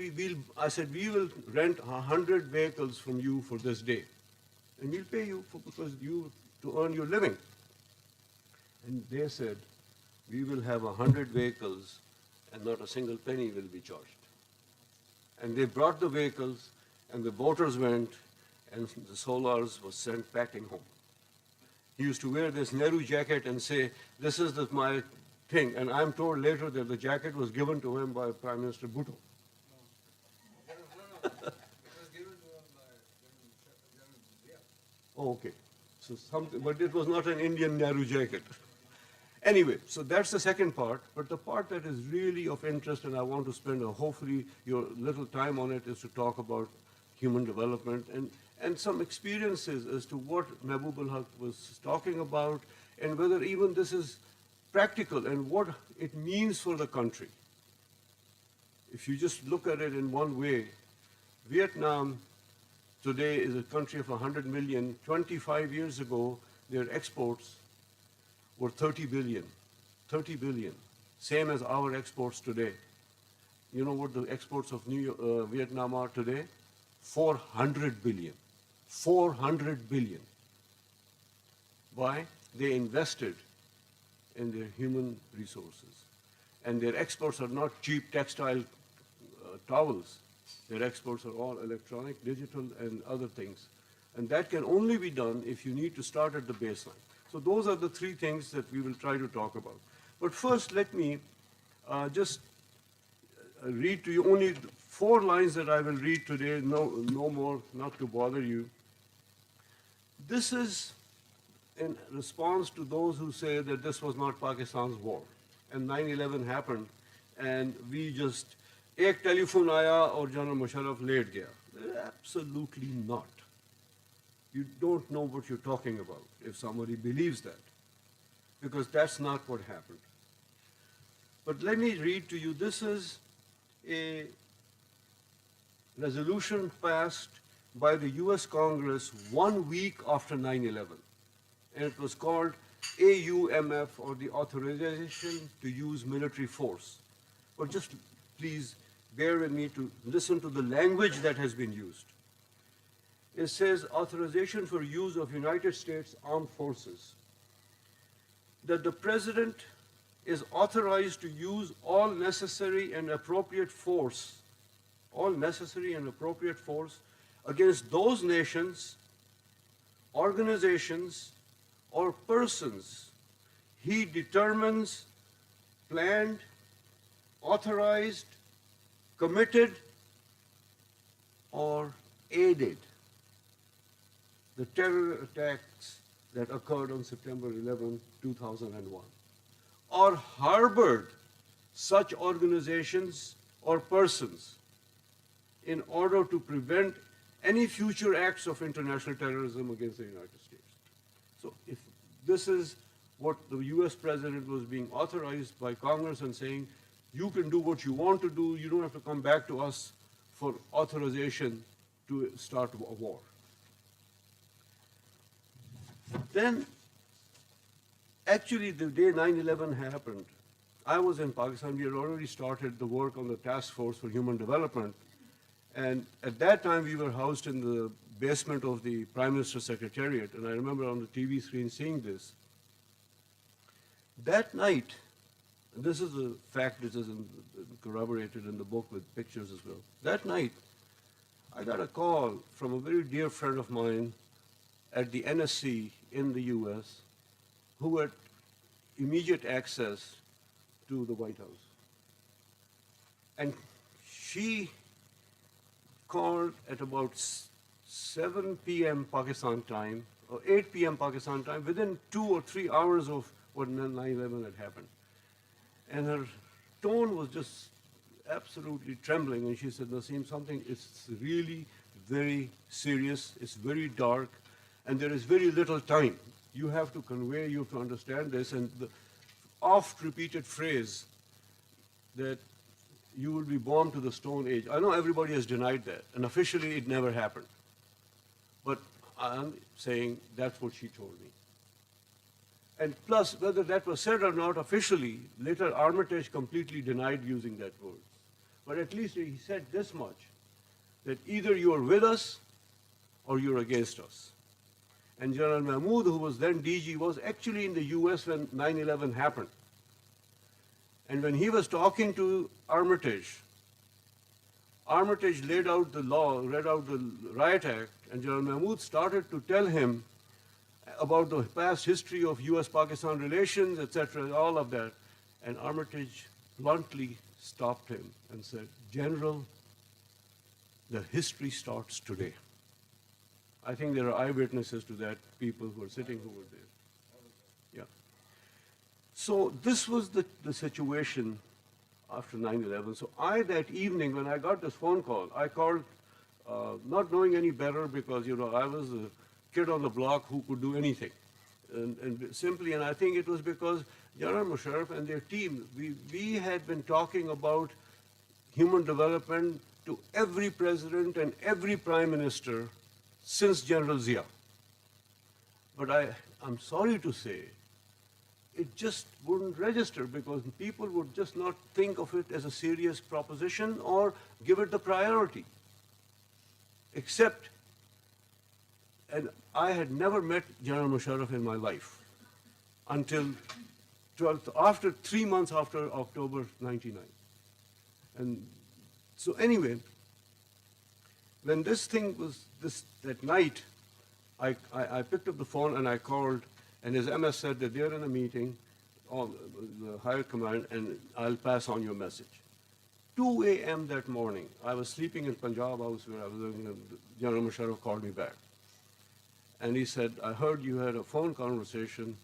I said, we will rent 100 vehicles from you for this day. And we'll pay you to earn your living. And they said, we will have 100 vehicles and not a single penny will be charged. And they brought the vehicles and the voters went and the Solars was sent packing home. He used to wear this Nehru jacket and say, this is my thing. And I'm told later that the jacket was given to him by Prime Minister Bhutto. Oh, okay. So but it was not an Indian Nehru jacket. Anyway, so that's the second part. But the part that is really of interest, and I want to spend hopefully your little time on it, is to talk about human development and some experiences as to what Mehboob Haq was talking about and whether even this is practical and what it means for the country. If you just look at it in one way, Vietnam today is a country of 100 million. 25 years ago, their exports were 30 billion. 30 billion, same as our exports today. You know what the exports of Vietnam are today? 400 billion. 400 billion. Why? They invested in their human resources. And their exports are not cheap textile towels. Their exports are all electronic, digital, and other things. And that can only be done if you need to start at the baseline. So those are the three things that we will try to talk about. But first, let me just read to you only 4 lines that I will read today, no more, not to bother you. This is in response to those who say that this was not Pakistan's war. And 9/11 happened, and we just, ek telephone aaya aur General Musharraf laid gaya. Absolutely not. You don't know what you're talking about if somebody believes that, because that's not what happened. But let me read to you, this is a resolution passed by the US Congress 1 week after 9/11. And it was called AUMF, or the Authorization to Use Military Force. But just please bear with me to listen to the language that has been used. It says, authorization for use of United States Armed Forces. That the President is authorized to use all necessary and appropriate force against those nations, organizations, or persons he determines, planned, authorized, committed, or aided the terror attacks that occurred on September 11, 2001, or harbored such organizations or persons in order to prevent any future acts of international terrorism against the United States. So if this is what the US President was being authorized by Congress and saying, you can do what you want to do, you don't have to come back to us for authorization to start a war. Then, actually, the day 9/11 happened, I was in Pakistan. We had already started the work on the Task Force for Human Development. And at that time, we were housed in the basement of the Prime Minister's Secretariat. And I remember on the TV screen seeing this. That night, and this is a fact that is corroborated in the book with pictures as well. That night, I got a call from a very dear friend of mine at the NSC in the US who had immediate access to the White House. And she called at about 7 p.m. Pakistan time, or 8 p.m. Pakistan time, within 2 or 3 hours of what 9/11 had happened. And her tone was just absolutely trembling. And she said, Nasim, something is really very serious, it's very dark, and there is very little time. You have to convey, you have to understand this. And the oft-repeated phrase that you will be bombed to the Stone Age. I know everybody has denied that, and officially it never happened. But I'm saying that's what she told me. And plus, whether that was said or not officially, later Armitage completely denied using that word. But at least he said this much, that either you are with us or you're against us. And General Mahmoud, who was then DG, was actually in the US when 9/11 happened. And when he was talking to Armitage, Armitage laid out the law, read out the Riot Act, and General Mahmoud started to tell him about the past history of US-Pakistan relations, etc., all of that. And Armitage bluntly stopped him and said, General, the history starts today. I think there are eyewitnesses to that, people who are sitting who were there. Yeah. So this was the situation after 9/11. So that evening, when I got this phone call, I called, not knowing any better because, I was a kid on the block who could do anything. And I think it was because General Musharraf and their team, we had been talking about human development to every president and every prime minister since General Zia. But I'm sorry to say, it just wouldn't register because people would just not think of it as a serious proposition or give it the priority. Except, and I had never met General Musharraf in my life until after 3 months after October 99. And so anyway, when this thing was that night, I picked up the phone and I called, and his MS said that they're in a meeting, the higher command, and I'll pass on your message. 2 a.m. that morning, I was sleeping in Punjab House where I was living, and General Musharraf called me back. And he said, I heard you had a phone conversation.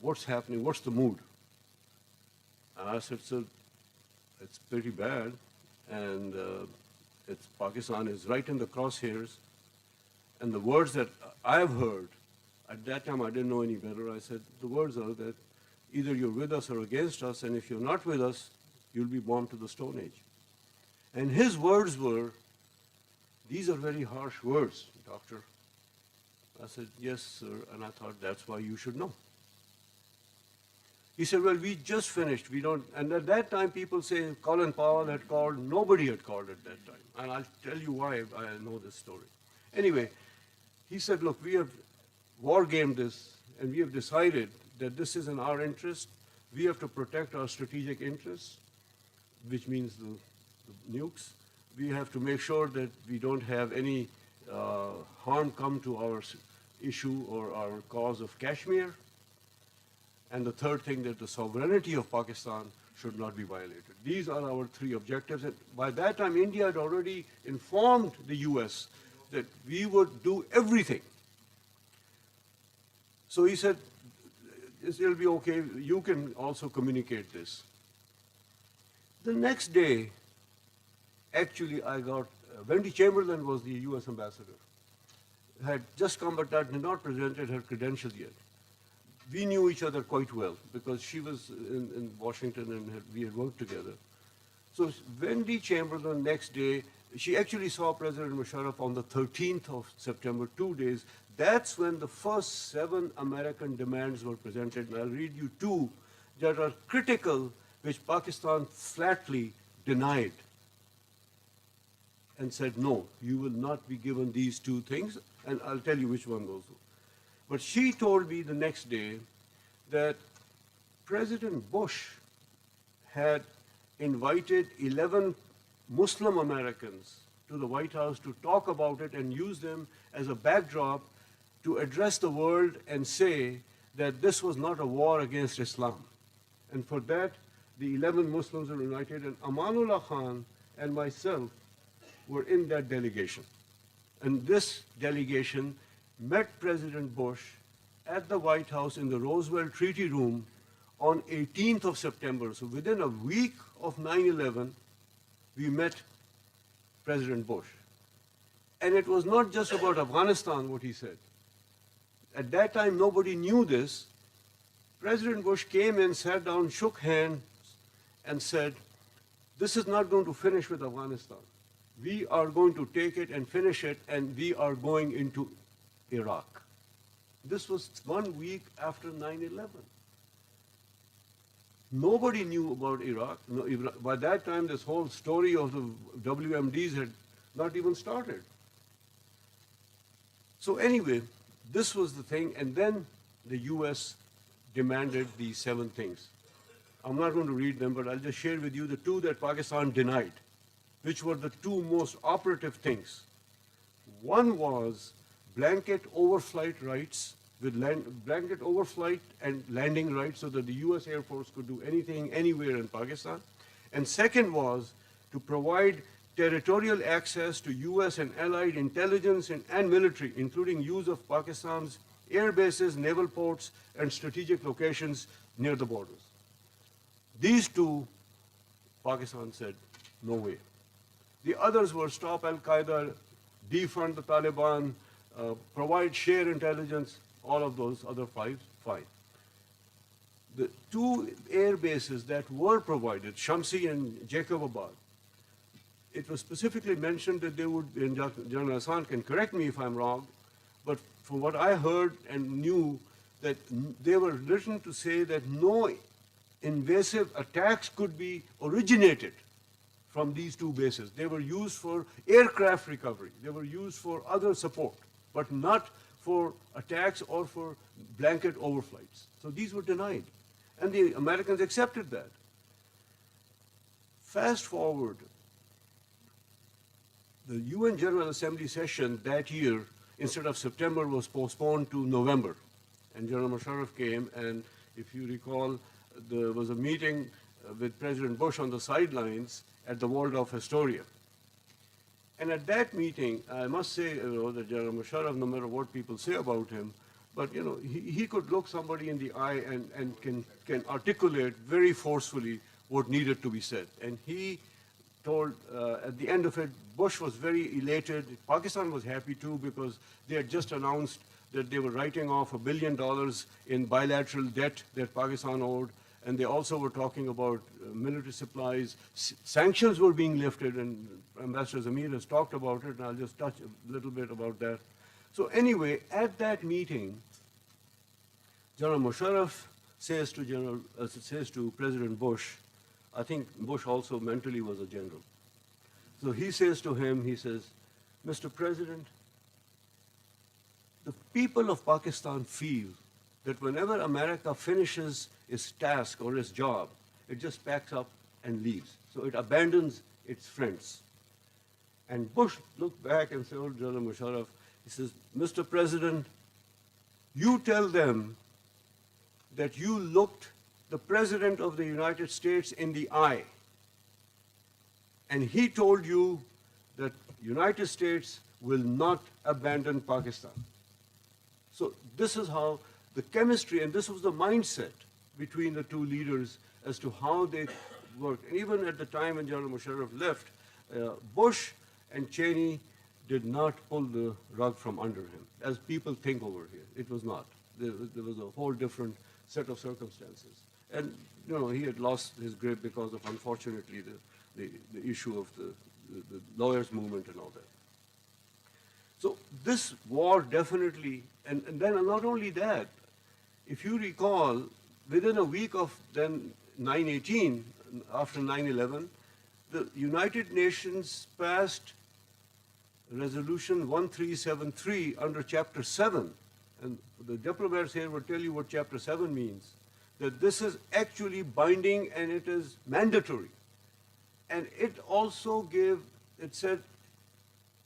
What's happening? What's the mood? And I said, sir, it's pretty bad. And Pakistan is right in the crosshairs. And the words that I've heard, at that time I didn't know any better. I said, the words are that either you're with us or against us, and if you're not with us, you'll be bombed to the Stone Age. And his words were, these are very harsh words, doctor. I said, yes, sir, and I thought that's why you should know. He said, well, we just finished. We don't, and at that time people say Colin Powell had called. Nobody had called at that time. And I'll tell you why I know this story. Anyway, he said, look, we have war-gamed this, and we have decided that this is in our interest. We have to protect our strategic interests, which means the nukes. We have to make sure that we don't have any harm come to our issue or our cause of Kashmir. And the third thing, that the sovereignty of Pakistan should not be violated. These are our three objectives. And by that time, India had already informed the US that we would do everything. So he said, it'll be okay, you can also communicate this. The next day, actually, I got, Wendy Chamberlain was the US ambassador, had just come but did not presented her credentials yet. We knew each other quite well because she was in Washington and we had worked together. So Wendy Chamberlain next day, she actually saw President Musharraf on the 13th of September, 2 days. That's when the first 7 American demands were presented. And I'll read you 2 that are critical, which Pakistan flatly denied and said, no, you will not be given these 2 things, and I'll tell you which one those were. But she told me the next day that President Bush had invited 11 Muslim Americans to the White House to talk about it and use them as a backdrop to address the world and say that this was not a war against Islam. And for that, the 11 Muslims were invited, and Amanullah Khan and myself were in that delegation. And this delegation met President Bush at the White House in the Roosevelt Treaty Room on 18th of September. So within a week of 9/11, we met President Bush. And it was not just about Afghanistan, what he said. At that time, nobody knew this. President Bush came in, sat down, shook hands, and said, this is not going to finish with Afghanistan. We are going to take it and finish it, and we are going into Iraq. This was 1 week after 9/11. Nobody knew about Iraq. No, by that time, this whole story of the WMDs had not even started. So anyway, this was the thing, and then the US demanded these 7 things. I'm not going to read them, but I'll just share with you the 2 that Pakistan denied, which were the 2 most operative things. One was blanket overflight rights, with blanket overflight and landing rights so that the US Air Force could do anything, anywhere in Pakistan. And second was to provide territorial access to US and allied intelligence and military, including use of Pakistan's air bases, naval ports, and strategic locations near the borders. These 2, Pakistan said, no way. The others were stop Al-Qaeda, defund the Taliban, provide shared intelligence, all of those other 5, fine. The 2 air bases that were provided, Shamsi and Jacobabad, it was specifically mentioned that they would, and General Hassan can correct me if I'm wrong, but from what I heard and knew, that they were written to say that no invasive attacks could be originated from these 2 bases. They were used for aircraft recovery. They were used for other support, but not for attacks or for blanket overflights. So these were denied. And the Americans accepted that. Fast forward, the UN General Assembly session that year, instead of September, was postponed to November. And General Musharraf came, and if you recall, there was a meeting with President Bush on the sidelines at the Waldorf Astoria. And at that meeting, I must say, that General Musharraf, no matter what people say about him, but he could look somebody in the eye and can articulate very forcefully what needed to be said. And he told, at the end of it, Bush was very elated. Pakistan was happy too, because they had just announced that they were writing off $1 billion in bilateral debt that Pakistan owed. And they also were talking about military supplies. Sanctions were being lifted, and Ambassador Zamir has talked about it, and I'll just touch a little bit about that. So anyway, at that meeting, General Musharraf says to President Bush, I think Bush also mentally was a general. So he says to him, he says, Mr. President, the people of Pakistan feel that whenever America finishes its task or its job, it just packs up and leaves. So it abandons its friends. And Bush looked back and told General Musharraf, he says, Mr. President, you tell them that you looked the President of the United States in the eye, and he told you that United States will not abandon Pakistan. So this is how the chemistry, and this was the mindset between the 2 leaders as to how they worked. And even at the time when General Musharraf left, Bush and Cheney did not pull the rug from under him, as people think over here. It was not. There was a whole different set of circumstances. And he had lost his grip because of, unfortunately, the issue of the lawyers' movement and all that. So this war definitely, and then not only that, if you recall, within a week of then 9/18, after 9/11, the United Nations passed Resolution 1373 under Chapter 7. And the diplomats here will tell you what Chapter 7 means. That this is actually binding and it is mandatory. And it also gave, it said,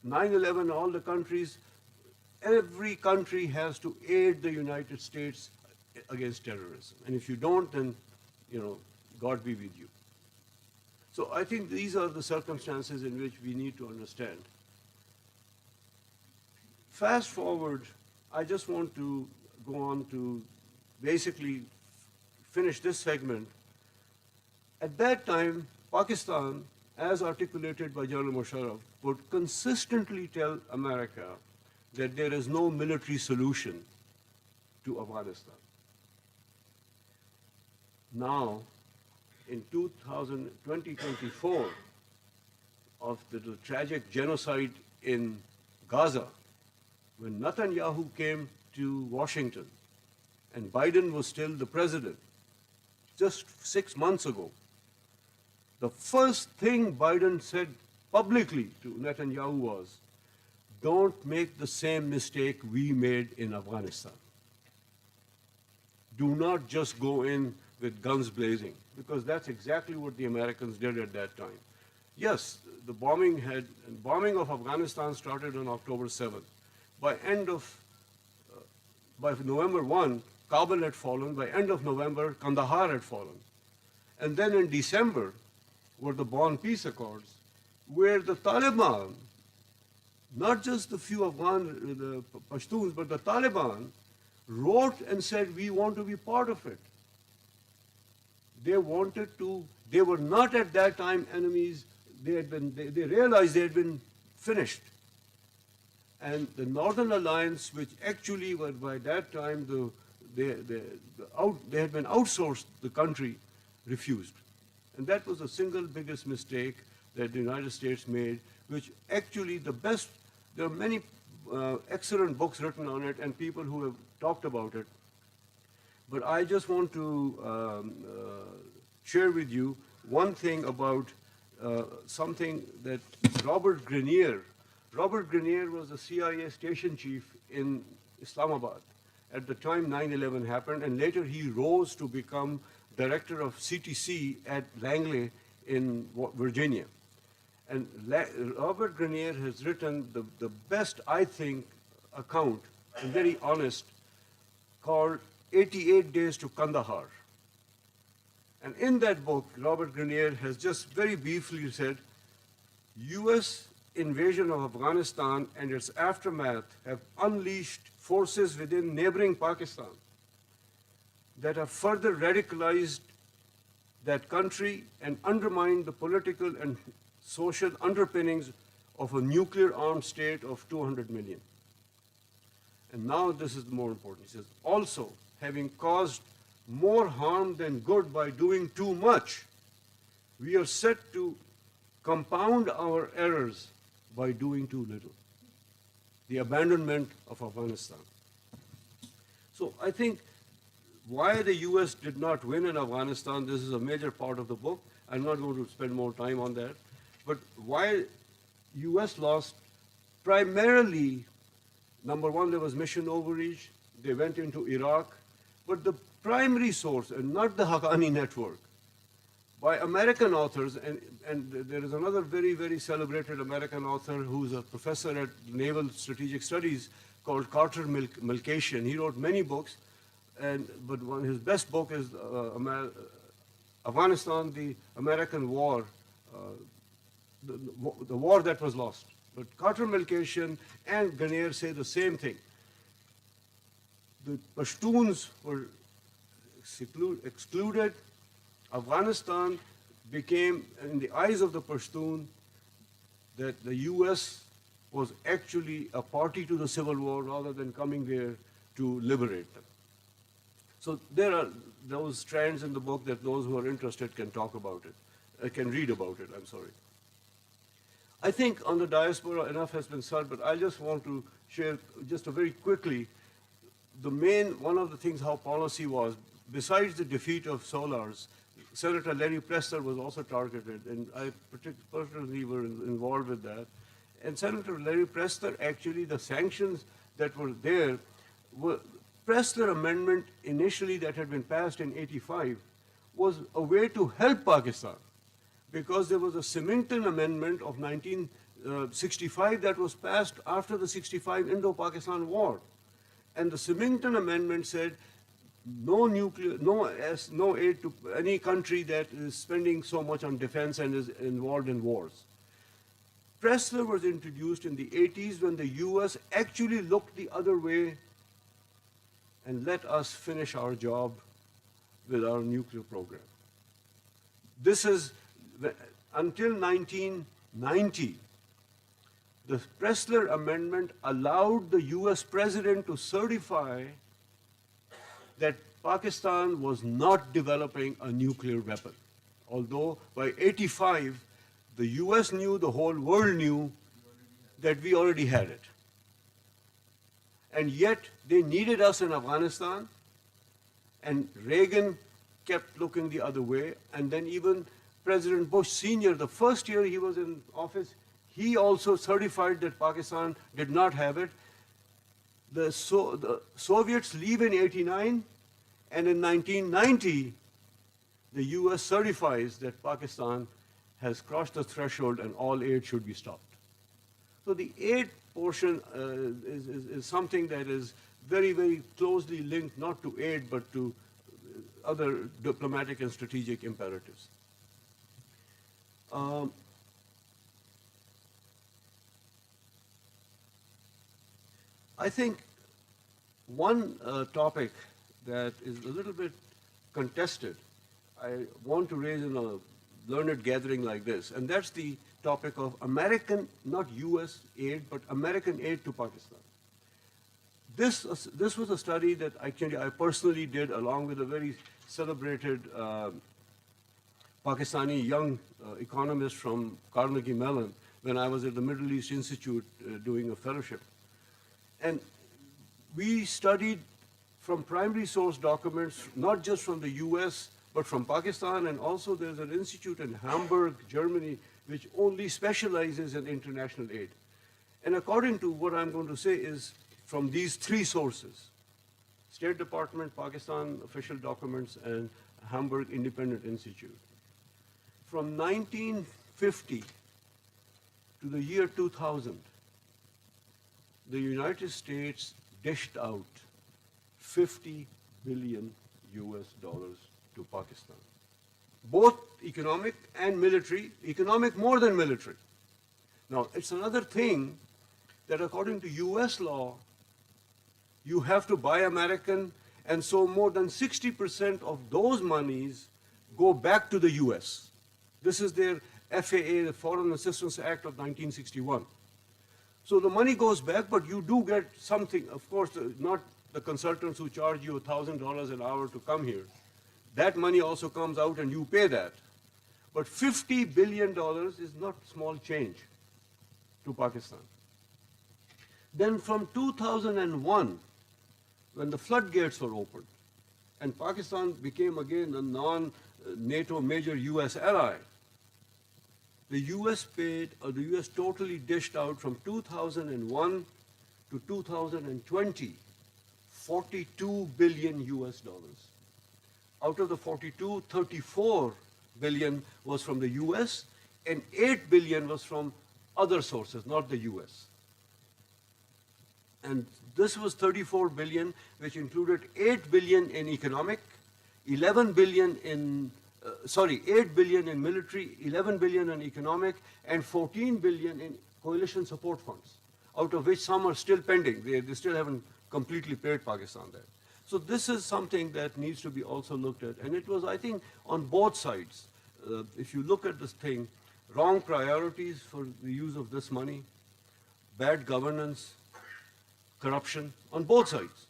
9/11, all the countries, every country has to aid the United States against terrorism. And if you don't, then, God be with you. So I think these are the circumstances in which we need to understand. Fast forward, I just want to go on to basically finish this segment. At that time, Pakistan, as articulated by General Musharraf, would consistently tell America that there is no military solution to Afghanistan. Now, in 2024, of the tragic genocide in Gaza, when Netanyahu came to Washington and Biden was still the president, just 6 months ago, the first thing Biden said publicly to Netanyahu was, don't make the same mistake we made in Afghanistan. Do not just go in with guns blazing, because that's exactly what the Americans did at that time. Yes, the bombing of Afghanistan started on October 7th. By November 1, Kabul had fallen. By end of November, Kandahar had fallen. And then in December were the Bonn Peace Accords, where the Taliban, not just the few the Pashtuns, but the Taliban wrote and said, we want to be part of it. They were not at that time enemies. They realized they had been finished. And the Northern Alliance, which actually were by that time, they had been outsourced the country, refused. And that was the single biggest mistake that the United States made, which actually there are many excellent books written on it and people who have talked about it. But I just want to share with you one thing about something that Robert Grenier was the CIA station chief in Islamabad at the time 9/11 happened, and later he rose to become director of CTC at Langley in Virginia. And Robert Grenier has written the best, I think, account, and very honest, called 88 Days to Kandahar. And in that book, Robert Grenier has just very briefly said, U.S. invasion of Afghanistan and its aftermath have unleashed forces within neighboring Pakistan that have further radicalized that country and undermined the political and social underpinnings of a nuclear armed state of 200 million. And now this is more important. He says, also, having caused more harm than good by doing too much, we are set to compound our errors by doing too little. The abandonment of Afghanistan. So I think why the US did not win in Afghanistan, this is a major part of the book. I'm not going to spend more time on that. But why US lost, primarily, number one, there was mission overreach. They went into Iraq. But the primary source, and not the Haqqani network, by American authors, and there is another very, very celebrated American author who's a professor at Naval Strategic Studies called Carter Milkasian. He wrote many books, but his best book is Afghanistan, the American War, the war that was lost. But Carter Milkasian and Grenier say the same thing. The Pashtuns were excluded. Afghanistan became, in the eyes of the Pashtun, that the US was actually a party to the civil war rather than coming there to liberate them. So there are those strands in the book that those who are interested can talk about it, can read about it, I'm sorry. I think on the diaspora enough has been said, but I just want to share just very quickly one of the things how policy was, besides the defeat of Solars, Senator Larry Prester was also targeted, and I personally were involved with that. And Senator Larry Prester, actually, the sanctions that were there, Prester Amendment initially that had been passed in '85 was a way to help Pakistan, because there was a Symington Amendment of 1965 that was passed after the '65 Indo-Pakistan War. And the Symington Amendment said no aid to any country that is spending so much on defense and is involved in wars. Pressler was introduced in the 80s when the US actually looked the other way and let us finish our job with our nuclear program. This is, until 1990, the Pressler Amendment allowed the US president to certify that Pakistan was not developing a nuclear weapon. Although by '85, the US knew, the whole world knew that we already had it. And yet they needed us in Afghanistan, and Reagan kept looking the other way. And then even President Bush Sr., the first year he was in office, he also certified that Pakistan did not have it. The Soviets leave in '89, and in 1990, the US certifies that Pakistan has crossed the threshold and all aid should be stopped. So the aid portion is something that is very, very closely linked not to aid but to other diplomatic and strategic imperatives. I think one topic that is a little bit contested, I want to raise in a learned gathering like this, and that's the topic of American, not US aid, but American aid to Pakistan. This was a study that I personally did along with a very celebrated Pakistani young economist from Carnegie Mellon when I was at the Middle East Institute doing a fellowship. And we studied from primary source documents, not just from the US, but from Pakistan, and also there's an institute in Hamburg, Germany, which only specializes in international aid. And according to what I'm going to say is from these three sources, State Department, Pakistan official documents, and Hamburg Independent Institute. From 1950 to the year 2000, the United States dished out $50 billion to Pakistan. Both economic and military, economic more than military. Now, it's another thing that according to US law, you have to buy American, and so more than 60% of those monies go back to the US. This is their FAA, the Foreign Assistance Act of 1961. So the money goes back, but you do get something. Of course, not the consultants who charge you $1,000 an hour to come here. That money also comes out and you pay that. But $50 billion is not small change to Pakistan. Then from 2001, when the floodgates were opened, and Pakistan became again a non-NATO major US ally, the US paid, or the US totally dished out from 2001 to 2020, $42 billion. Out of the 42, 34 billion was from the US, and 8 billion was from other sources, not the US. And this was 34 billion, which included 8 billion in economic, 11 billion in 8 billion in military, 11 billion in economic, and 14 billion in coalition support funds, out of which some are still pending. They still haven't completely paid Pakistan there. So this is something that needs to be also looked at. And it was, I think, on both sides. If you look at this thing, wrong priorities for the use of this money, bad governance, corruption, on both sides.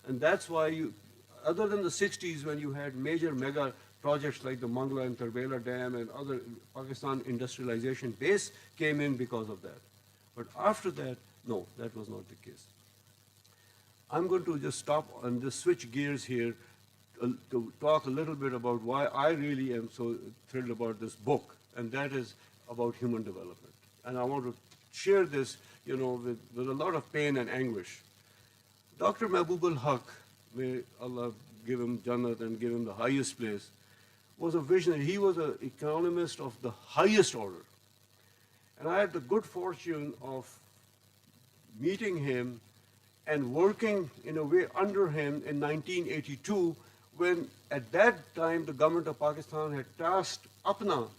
And that's why you, other than the 60s when you had major mega projects like the Mangla and Tarbela Dam and other Pakistan industrialization base came in because of that. But after that, no, that was not the case. I'm going to just stop and just switch gears here to talk a little bit about why I really am so thrilled about this book, and that is about human development. And I want to share this, with a lot of pain and anguish. Dr. Mahbub al-Haq, may Allah give him Jannat and give him the highest place, was a visionary. He was an economist of the highest order. And I had the good fortune of meeting him and working in a way under him in 1982, when at that time the government of Pakistan had tasked APNA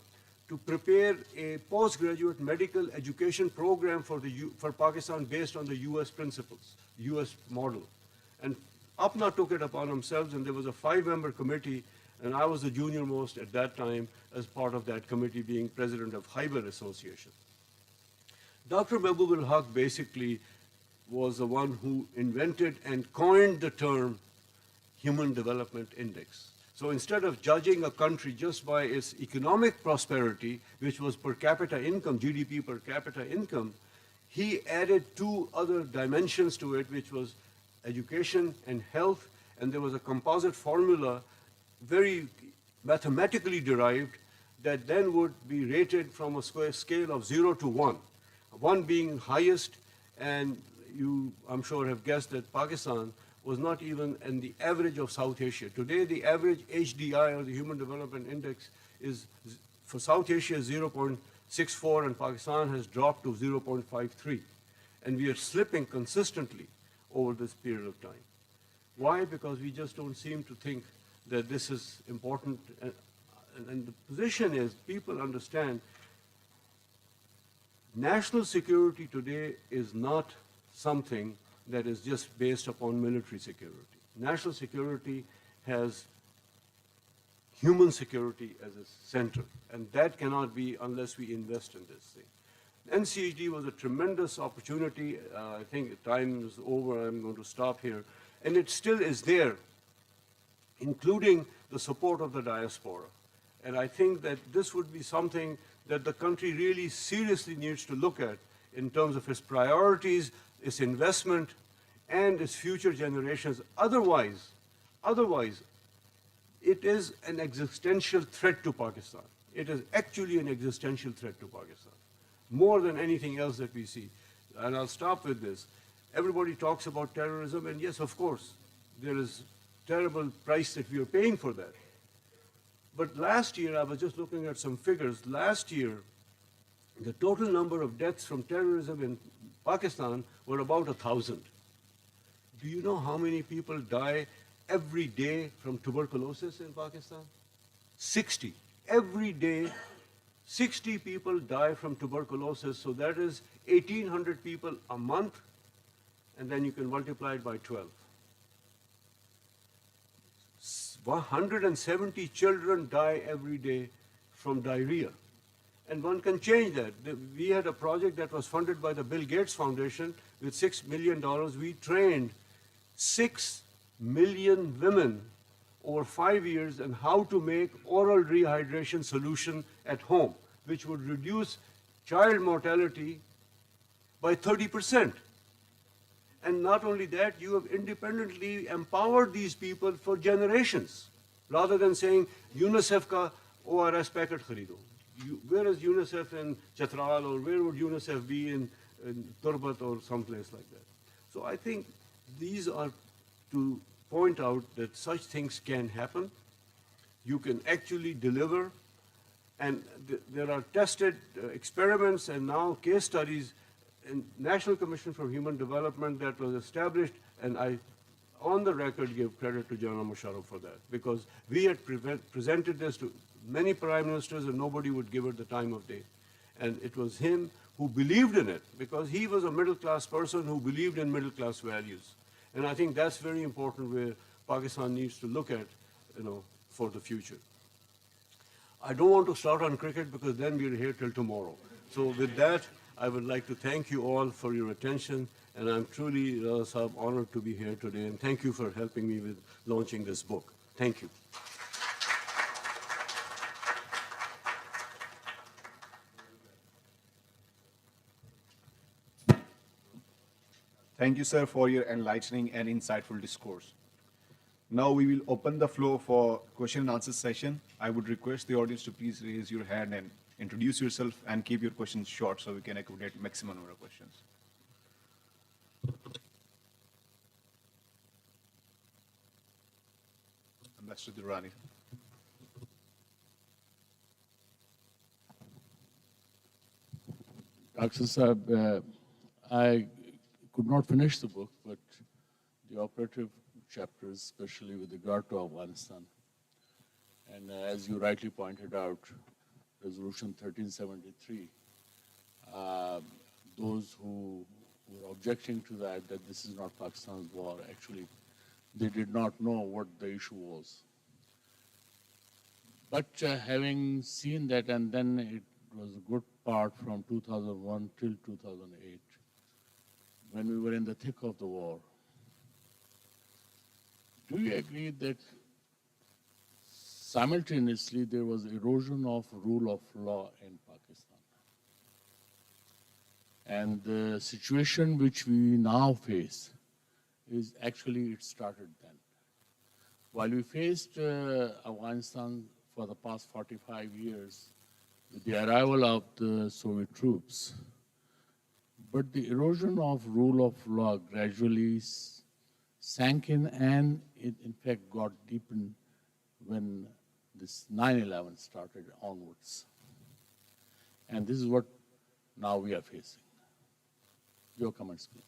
to prepare a postgraduate medical education program for Pakistan based on the US principles, US model. And APNA took it upon themselves, and there was a 5-member committee, and I was the junior most at that time as part of that committee, being president of Khyber Association. Dr. Mahbub al-Haq basically was the one who invented and coined the term Human Development Index. So instead of judging a country just by its economic prosperity, which was per capita income, GDP per capita income, he added two other dimensions to it, which was education and health, and there was a composite formula, very mathematically derived, that then would be rated from a scale of 0 to 1, 1 being highest, and you, I'm sure, have guessed that Pakistan was not even in the average of South Asia. Today, the average HDI, or the Human Development Index, is for South Asia is 0.64, and Pakistan has dropped to 0.53. And we are slipping consistently over this period of time. Why? Because we just don't seem to think that this is important. And the position is, people understand national security today is not something that is just based upon military security. National security has human security as a center, and that cannot be unless we invest in this thing. NCHD was a tremendous opportunity. I think time is over. I'm going to stop here. And it still is there, including the support of the diaspora. And I think that this would be something that the country really seriously needs to look at in terms of its priorities, its investment, and its future generations. Otherwise, it is an existential threat to Pakistan. It is actually an existential threat to Pakistan, more than anything else that we see. And I'll stop with this. Everybody talks about terrorism, and yes, of course, there is terrible price that we are paying for that. But last year, I was just looking at some figures. Last year, the total number of deaths from terrorism in Pakistan were about 1,000. Do you know how many people die every day from tuberculosis in Pakistan? 60. Every day, 60 people die from tuberculosis. So that is 1,800 people a month, and then you can multiply it by 12. 170 children die every day from diarrhea. And one can change that. We had a project that was funded by the Bill Gates Foundation with $6 million. We trained 6 million women over 5 years on how to make oral rehydration solution at home, which would reduce child mortality by 30%. And not only that, you have independently empowered these people for generations, rather than saying, UNICEF ka ORS packet kharido. Where is UNICEF in Chatral, or where would UNICEF be in Turbat or someplace like that? So I think these are to point out that such things can happen. You can actually deliver, and there are tested experiments and now case studies in National Commission for Human Development that was established, and I, on the record, give credit to General Musharraf for that, because we had presented this to many prime ministers and nobody would give it the time of day. And it was him who believed in it, because he was a middle-class person who believed in middle-class values. And I think that's very important, where Pakistan needs to look at, for the future. I don't want to start on cricket because then we're here till tomorrow. So with that, I would like to thank you all for your attention, and I'm truly, Saab, honored to be here today, and thank you for helping me with launching this book. Thank you. Thank you, sir, for your enlightening and insightful discourse. Now we will open the floor for question and answer session. I would request the audience to please raise your hand and introduce yourself and keep your questions short so we can accommodate maximum number of questions. Ambassador Durrani. Dr. Saab, I could not finish the book, but the operative chapters, especially with regard to Afghanistan, and as you rightly pointed out, Resolution 1373, those who were objecting to that this is not Pakistan's war, actually, they did not know what the issue was. But having seen that, and then it was a good part from 2001 till 2008, when we were in the thick of the war. Do you agree that simultaneously there was erosion of rule of law in Pakistan? And the situation which we now face is actually it started then. While we faced Afghanistan for the past 45 years with the arrival of the Soviet troops, but the erosion of rule of law gradually sank in, and it in fact got deepened when this 9/11 started onwards. And this is what now we are facing. Your comments, please.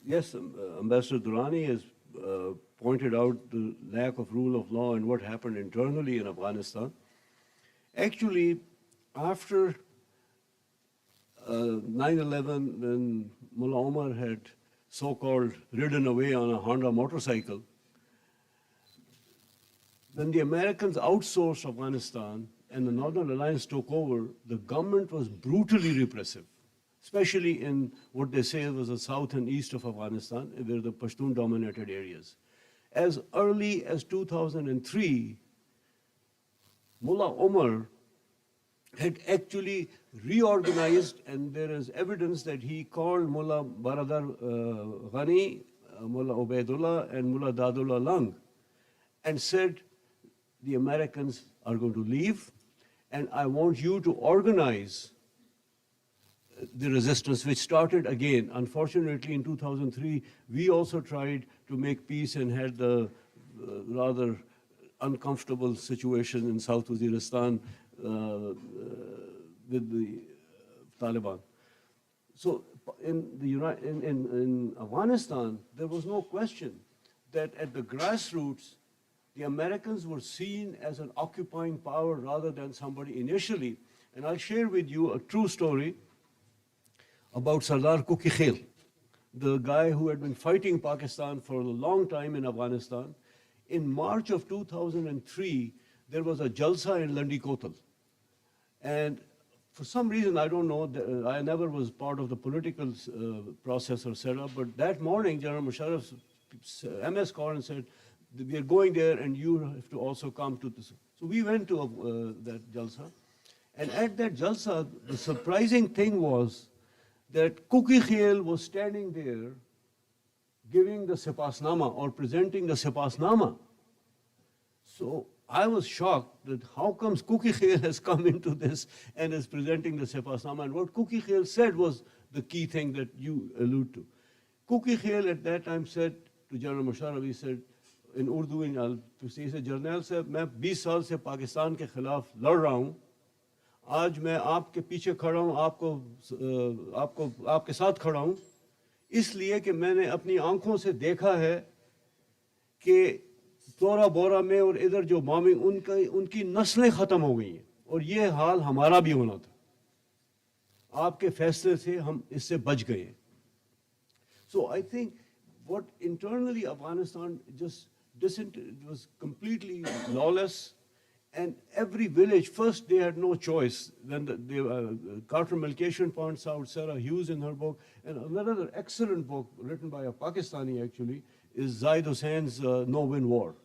Yes, Ambassador Durrani has pointed out the lack of rule of law and what happened internally in Afghanistan. Actually, after 9/11, when Mullah Omar had so-called ridden away on a Honda motorcycle, when the Americans outsourced Afghanistan and the Northern Alliance took over, the government was brutally repressive, especially in what they say was the south and east of Afghanistan, where the Pashtun-dominated areas. As early as 2003, Mullah Omar had actually reorganized, and there is evidence that he called Mullah Baradar Ghani, Mullah Ubaidullah, and Mullah Dadullah Lang, and said, the Americans are going to leave, and I want you to organize the resistance, which started again. Unfortunately, in 2003, we also tried to make peace and had the rather uncomfortable situation in South Waziristan with the Taliban. So in Afghanistan, there was no question that at the grassroots, the Americans were seen as an occupying power rather than somebody initially. And I'll share with you a true story about Sardar Kuki Khail, the guy who had been fighting Pakistan for a long time in Afghanistan. In March of 2003, there was a jalsa in Landi Kotal. And for some reason, I don't know, I never was part of the political process or setup, but that morning, General Musharraf's MS called and said, we are going there and you have to also come to this. So we went to that jalsa. And at that jalsa, the surprising thing was that Kuki Khail was standing there giving the Sepasnama or presenting the Sepasnama. So I was shocked that how comes Kuki Khail has come into this and is presenting the Sepasnama. And what Kuki Khail said was the key thing that you allude to. Kuki Khail at that time said to General Musharraf, he said, in Urdu, he said, General साहब, मैं 20 साल से पाकिस्तान के खिलाफ लड़ रहा हूँ. आज मैं आपके पीछे खड़ा हूँ, आपके साथ खड़ा हूँ, इसलिए कि मैंने अपनी आंखों से देखा है कि तोरा बोरा में और इधर जो बॉम्बिंग उनकी नस्लें खत्म हो गई हैं और ये हाल हमारा भी होना था. आपके फैसले से हम इससे बच गए. So I think what internally Afghanistan just was completely lawless, and every village, first they had no choice. Then Carter Malkation points out, Sarah Hughes in her book, and another excellent book written by a Pakistani actually is Zaid Hussein's No-Win War.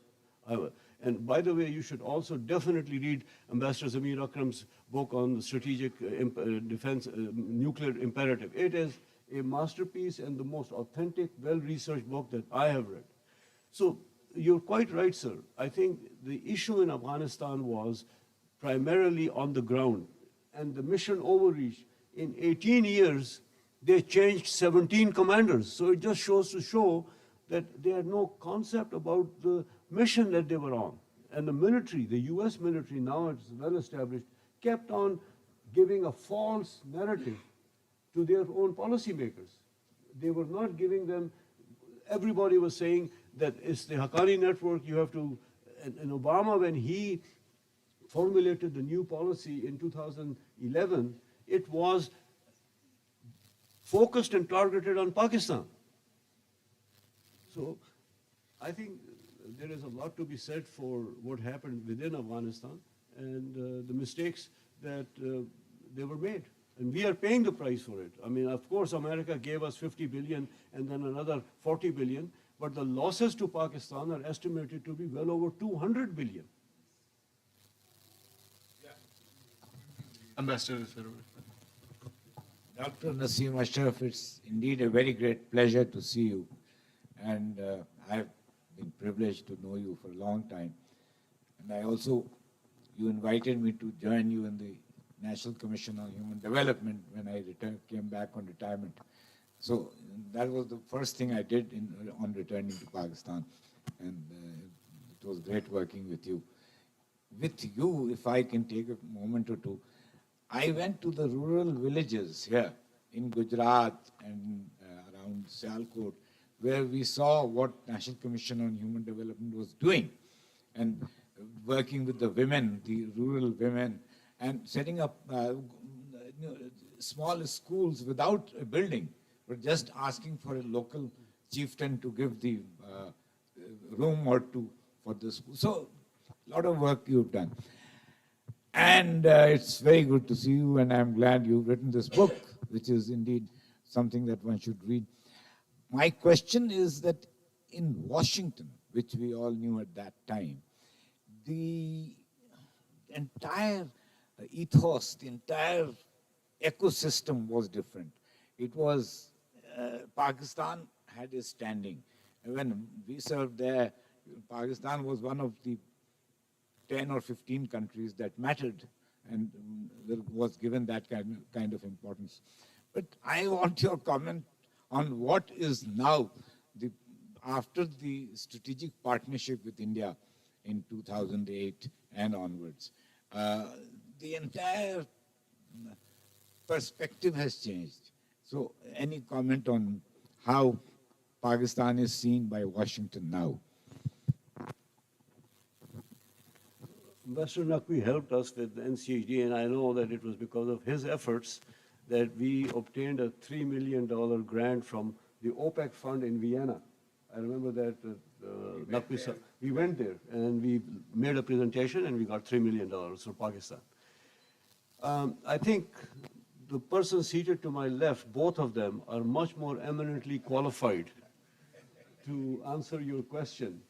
And by the way, you should also definitely read Ambassador Zamir Akram's book on the strategic defense, nuclear imperative. It is a masterpiece and the most authentic, well-researched book that I have read. So you're quite right, sir. I think the issue in Afghanistan was primarily on the ground, and the mission overreach. In 18 years, they changed 17 commanders. So it just shows to show that they had no concept about the mission that they were on. And the military, the US military, now it's well established, kept on giving a false narrative to their own policymakers. They were not giving them, everybody was saying that it's the Haqqani network, you have to, and Obama, when he formulated the new policy in 2011, it was focused and targeted on Pakistan. So I think there is a lot to be said for what happened within Afghanistan and the mistakes that they were made. And we are paying the price for it. I mean, of course, America gave us 50 billion and then another 40 billion, but the losses to Pakistan are estimated to be well over 200 billion. Ambassador, sir. Dr. Nasim Ashraf, it's indeed a very great pleasure to see you. And I've been privileged to know you for a long time. And I also, you invited me to join you in the National Commission on Human Development when I came back on retirement. So that was the first thing I did on returning to Pakistan. And it was great working with you. With you, if I can take a moment or two, I went to the rural villages here in Gujarat and around Sialkot, where we saw what National Commission on Human Development was doing, and working with the women, the rural women, and setting up small schools without a building, but just asking for a local chieftain to give the room or two for the school. So, a lot of work you've done. And it's very good to see you, and I'm glad you've written this book, which is indeed something that one should read. My question is that in Washington, which we all knew at that time, the entire ethos, the entire ecosystem was different. It was, Pakistan had a standing. When we served there, Pakistan was one of the 10 or 15 countries that mattered and was given that kind of importance. But I want your comment on what is now, after the strategic partnership with India in 2008 and onwards. The entire perspective has changed. So any comment on how Pakistan is seen by Washington now? Ambassador Naqvi helped us with the NCHD, and I know that it was because of his efforts that we obtained a $3 million grant from the OPEC fund in Vienna. I remember that Naqvi sir, we went there and we made a presentation and we got $3 million for Pakistan. I think the person seated to my left, both of them, are much more eminently qualified to answer your question.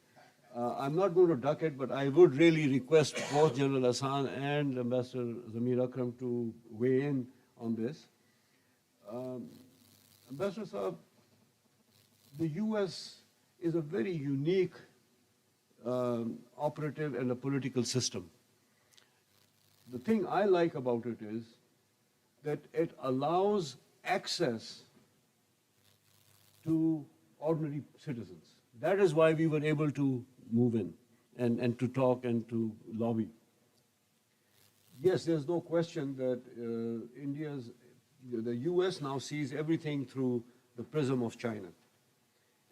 I'm not going to duck it, but I would really request both General Hassan and Ambassador Zamir Akram to weigh in on this. Ambassador Saab, the U.S. is a very unique operative and a political system. The thing I like about it is that it allows access to ordinary citizens. That is why we were able to move in and to talk and to lobby. Yes, there's no question that the US now sees everything through the prism of China.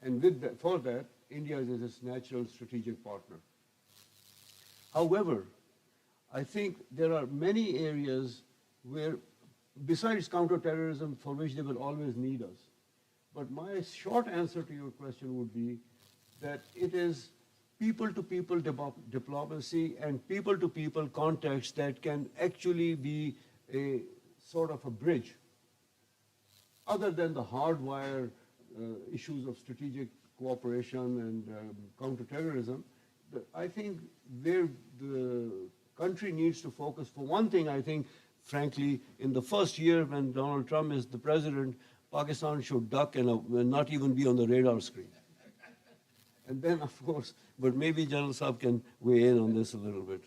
And for that, India is its natural strategic partner. However, I think there are many areas where, besides counterterrorism, for which they will always need us. But my short answer to your question would be that it is people-to-people diplomacy and people-to-people contacts that can actually be a sort of a bridge, other than the hardwire issues of strategic cooperation and counterterrorism. I think where the country needs to focus, for one thing, I think, frankly, in the first year when Donald Trump is the president, Pakistan should duck and not even be on the radar screen. And then, of course, but maybe General Saab can weigh in on this a little bit.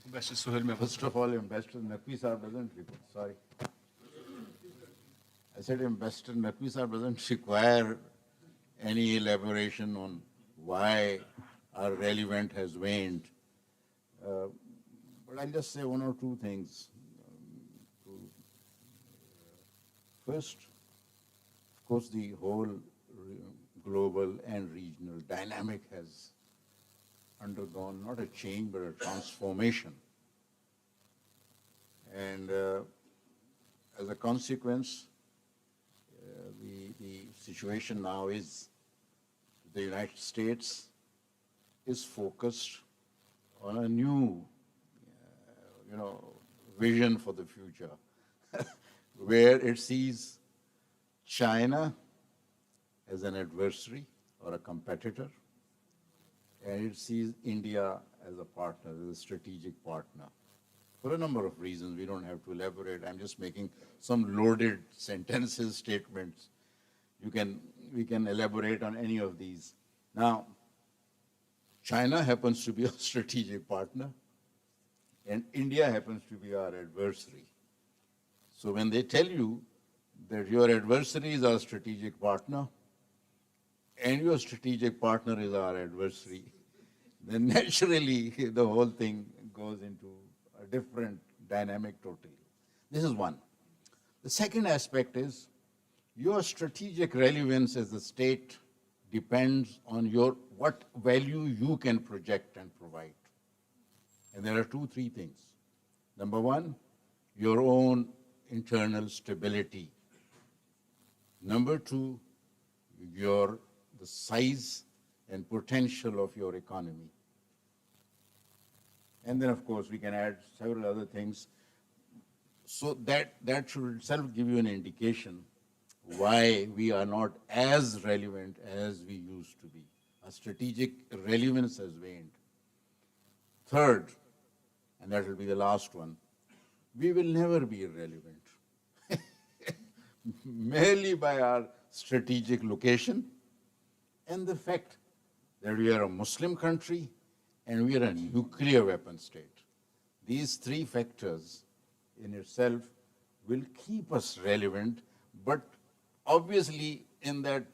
Ambassador Suhail Mehboob. First of all, Ambassador Naqvi sir doesn't require, sorry. I said Ambassador Naqvi sir doesn't require any elaboration on why our relevant has waned. But I'll just say one or two things. First, of course, the whole global and regional dynamic has undergone not a change but a transformation. And as a consequence, the situation now is the United States is focused on a new, vision for the future, where it sees China as an adversary or a competitor, and it sees India as a partner, as a strategic partner. for a number of reasons. We don't have to elaborate. I'm just making some loaded sentences, statements. We can elaborate on any of these. Now, China happens to be a strategic partner, and India happens to be our adversary. So when they tell you that your adversary is our strategic partner, and your strategic partner is our adversary, then naturally the whole thing goes into a different dynamic totally. This is one. The second aspect is your strategic relevance as a state depends on what value you can project and provide. And there are 2, 3 things. Number one, your own internal stability. Number two, the size and potential of your economy. And then, of course, we can add several other things. So that should itself give you an indication why we are not as relevant as we used to be. Our strategic relevance has waned. Third, and that will be the last one, we will never be irrelevant. Merely by our strategic location and the fact that we are a Muslim country and we are a nuclear weapon state. These 3 factors in itself will keep us relevant, but obviously in that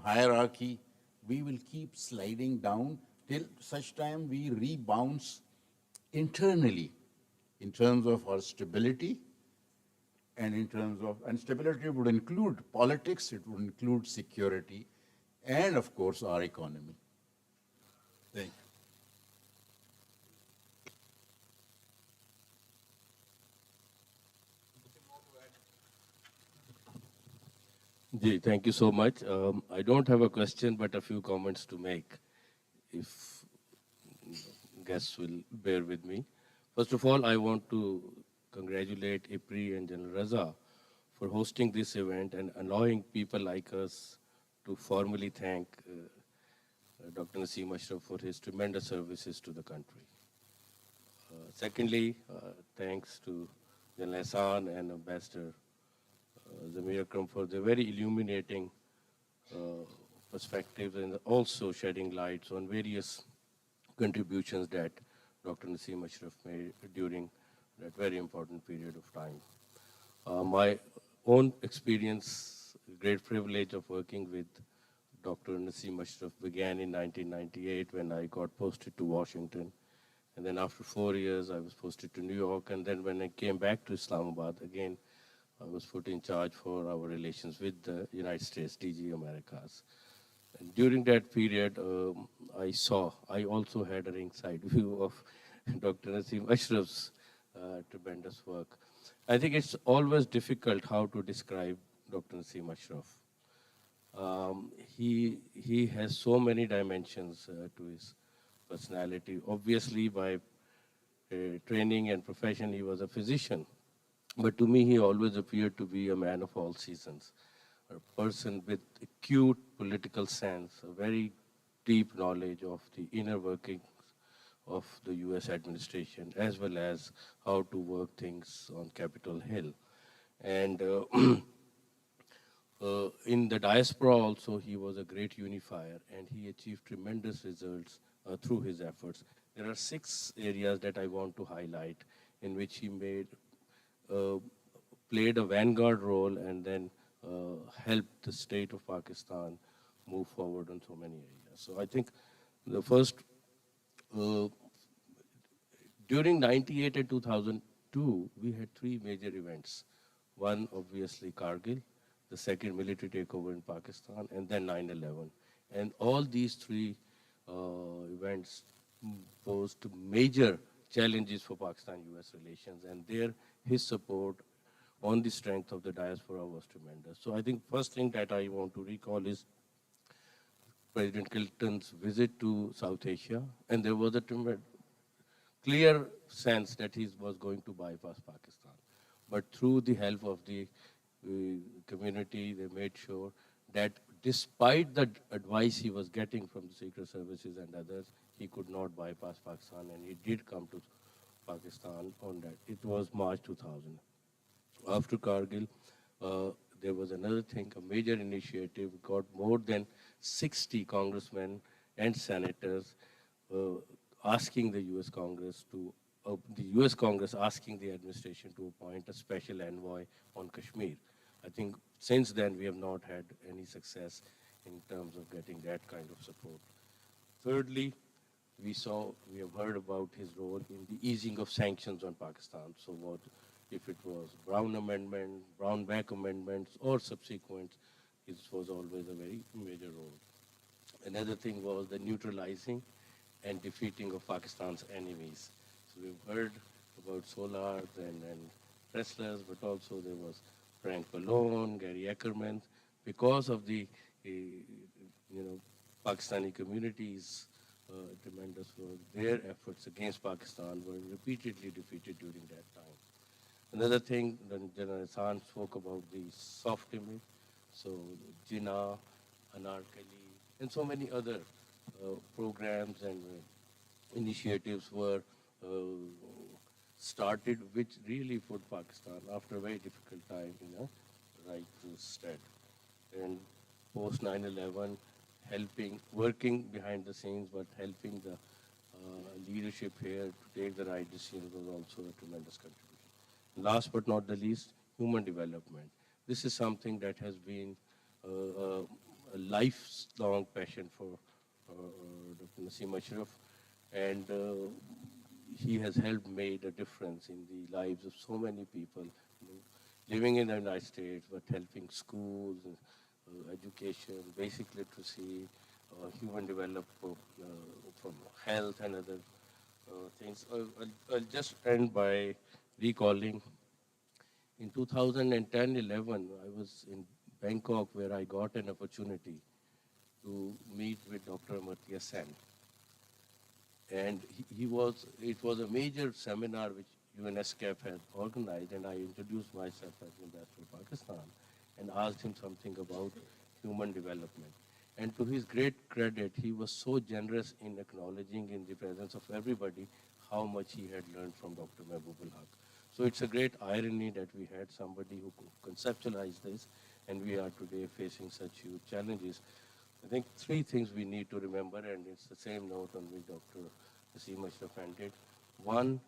hierarchy, we will keep sliding down till such time we rebounce internally in terms of our stability and stability would include politics, it would include security, and of course our economy. Thank you. Thank you so much. I don't have a question, but a few comments to make, if guests will bear with me. First of all, I want to congratulate IPRI and General Raza for hosting this event and allowing people like us to formally thank Dr. Nasim Ashraf for his tremendous services to the country. Secondly, thanks to General Hassan and Ambassador Zamir Akram for the very illuminating perspectives and also shedding lights on various contributions that Dr. Nasim Ashraf made during that very important period of time. My own experience, great privilege of working with Dr. Nasim Ashraf began in 1998 when I got posted to Washington. And then after 4 years, I was posted to New York. And then when I came back to Islamabad, again, I was put in charge for our relations with the United States, DG Americas. And during that period, I also had a ringside view of Dr. Nasim Ashraf's tremendous work. I think it's always difficult how to describe Dr. Nasim Ashraf. He has so many dimensions to his personality. Obviously, by training and profession, he was a physician. But to me, he always appeared to be a man of all seasons, a person with acute political sense, a very deep knowledge of the inner workings of the US administration, as well as how to work things on Capitol Hill. And in the diaspora also, he was a great unifier, and he achieved tremendous results through his efforts. There are 6 areas that I want to highlight in which he played a vanguard role and then helped the state of Pakistan move forward on so many areas. So I think the first, during 98 and 2002, we had 3 major events. One, obviously, Kargil, the second military takeover in Pakistan, and then 9/11. And all these 3 events posed major challenges for Pakistan-US relations, and his support on the strength of the diaspora was tremendous. So I think first thing that I want to recall is President Clinton's visit to South Asia, and there was a clear sense that he was going to bypass Pakistan. But through the help of the community, they made sure that despite the advice he was getting from the Secret Services and others, he could not bypass Pakistan, and he did come to Pakistan on that. It was March 2000. After Kargil, uh, there was another thing, a major initiative, got more than 60 congressmen and senators uh, asking the U.S. Congress the U.S. Congress asking the administration to appoint a special envoy on Kashmir. I think since then we have not had any success in terms of getting that kind of support. Thirdly, we have heard about his role in the easing of sanctions on Pakistan. So what if it was Brown Amendment, Brown-Back amendments, or subsequent, it was always a very major role. Another thing was the neutralizing and defeating of Pakistan's enemies. So we've heard about Solars and wrestlers, but also there was Frank Pallone, Gary Ackerman. Because of the Pakistani communities, tremendous work, their efforts against Pakistan were repeatedly defeated during that time. Another thing, General Hassan spoke about the soft image. So Jinnah, Anarkali, and so many other programs and initiatives were uh, started, which really put Pakistan after a very difficult time in a right stead. And post 9/11, working behind the scenes, but helping the leadership here to take the right decision was also a tremendous contribution. Last but not the least, human development. This is something that has been a lifelong passion for Dr. Nasim Ashraf, and he has helped made a difference in the lives of so many people living in the United States, but helping schools, education, basic literacy, human development from health and other things. I'll just end by recalling in 2010-11, I was in Bangkok where I got an opportunity to meet with Dr. Amartya Sen. And it was a major seminar which UNESCAP had organized, and I introduced myself as Ambassador for Pakistan and asked him something about human development. And to his great credit, he was so generous in acknowledging in the presence of everybody how much he had learned from Dr. Mehboob Haq. So it's a great irony that we had somebody who conceptualized this, and we are today facing such huge challenges. I think three things we need to remember, and it's the same note on which Dr. Nasim Ashraf ended. One,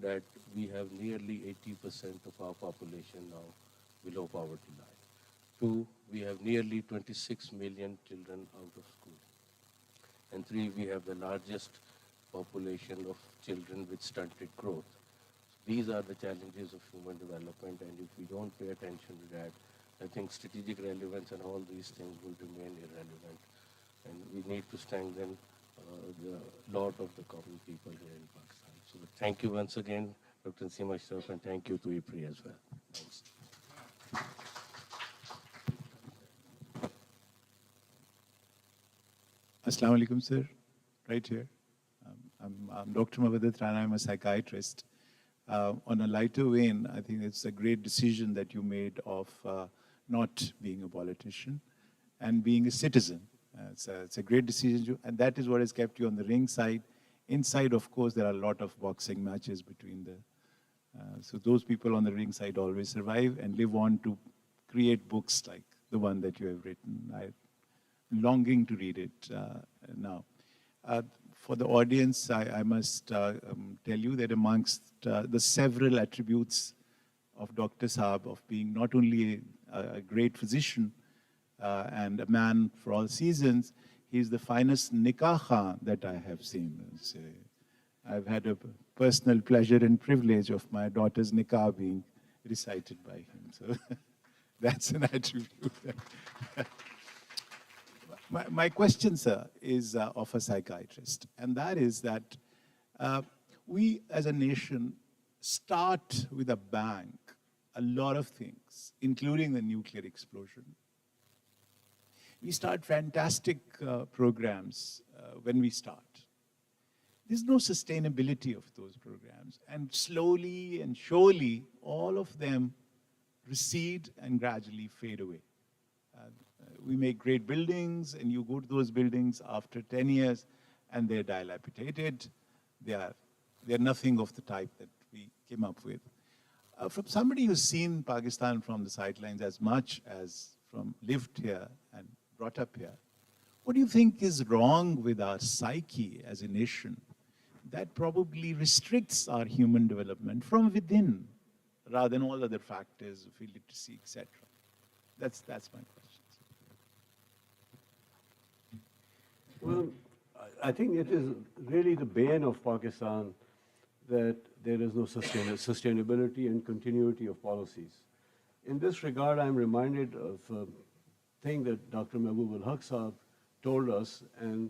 that we have nearly 80% of our population now below poverty line. Two, we have nearly 26 million children out of school. And three, we have the largest population of children with stunted growth. These are the challenges of human development, and if we don't pay attention to that, I think strategic relevance and all these things will remain irrelevant. And we need to strengthen the lot of the common people here in Pakistan. So thank you once again, Dr. Nasim Ashraf, and thank you to IPRI as well. Thanks. Assalamu alaikum, sir. Right here. I'm Dr. Mavadat Rana. I'm a psychiatrist. On a lighter vein, I think it's a great decision that you made of not being a politician and being a citizen. It's a great decision, and that is what has kept you on the ringside. Inside, of course, there are a lot of boxing matches between the. So those people on the ringside always survive and live on to create books like the one that you have written. I'm longing to read it now. For the audience, I must tell you that amongst the several attributes of Dr. Saab of being not only a great physician and a man for all seasons, he's the finest nikah khan that I have seen. I've had a personal pleasure and privilege of my daughter's nikah being recited by him. So that's an attribute. My question, sir, is of a psychiatrist, and that is that we as a nation start with a bang a lot of things, including the nuclear explosion. We start fantastic programs when we start. There's no sustainability of those programs, and slowly and surely all of them recede and gradually fade away. We make great buildings, and you go to those buildings after 10 years, and they're dilapidated, they are They're nothing of the type that we came up with. From somebody who's seen Pakistan from the sidelines as much as from lived here and brought up here, what do you think is wrong with our psyche as a nation that probably restricts our human development from within rather than all other factors of illiteracy, etc.? That's my question. Well, I think it is really the bane of Pakistan that there is no sustainability and continuity of policies. In this regard, I'm reminded of a thing that Dr. Mehboob ul Haq Sahab told us, and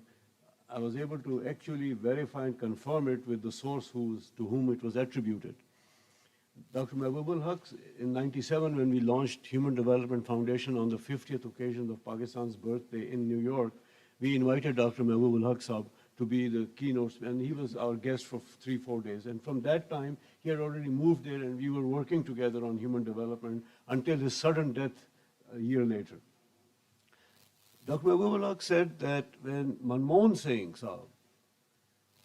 I was able to actually verify and confirm it with the source to whom it was attributed. Dr. Mehboob ul Haq, in '97, when we launched Human Development Foundation on the 50th occasion of Pakistan's birthday in New York, we invited Dr. Mehboob ul Haq Sahab to be the keynote, and he was our guest for 3-4 days. And from that time, he had already moved there, and we were working together on human development until his sudden death a year later. Dr. Mehboob ul Haq said that when Manmohan Singh Sahab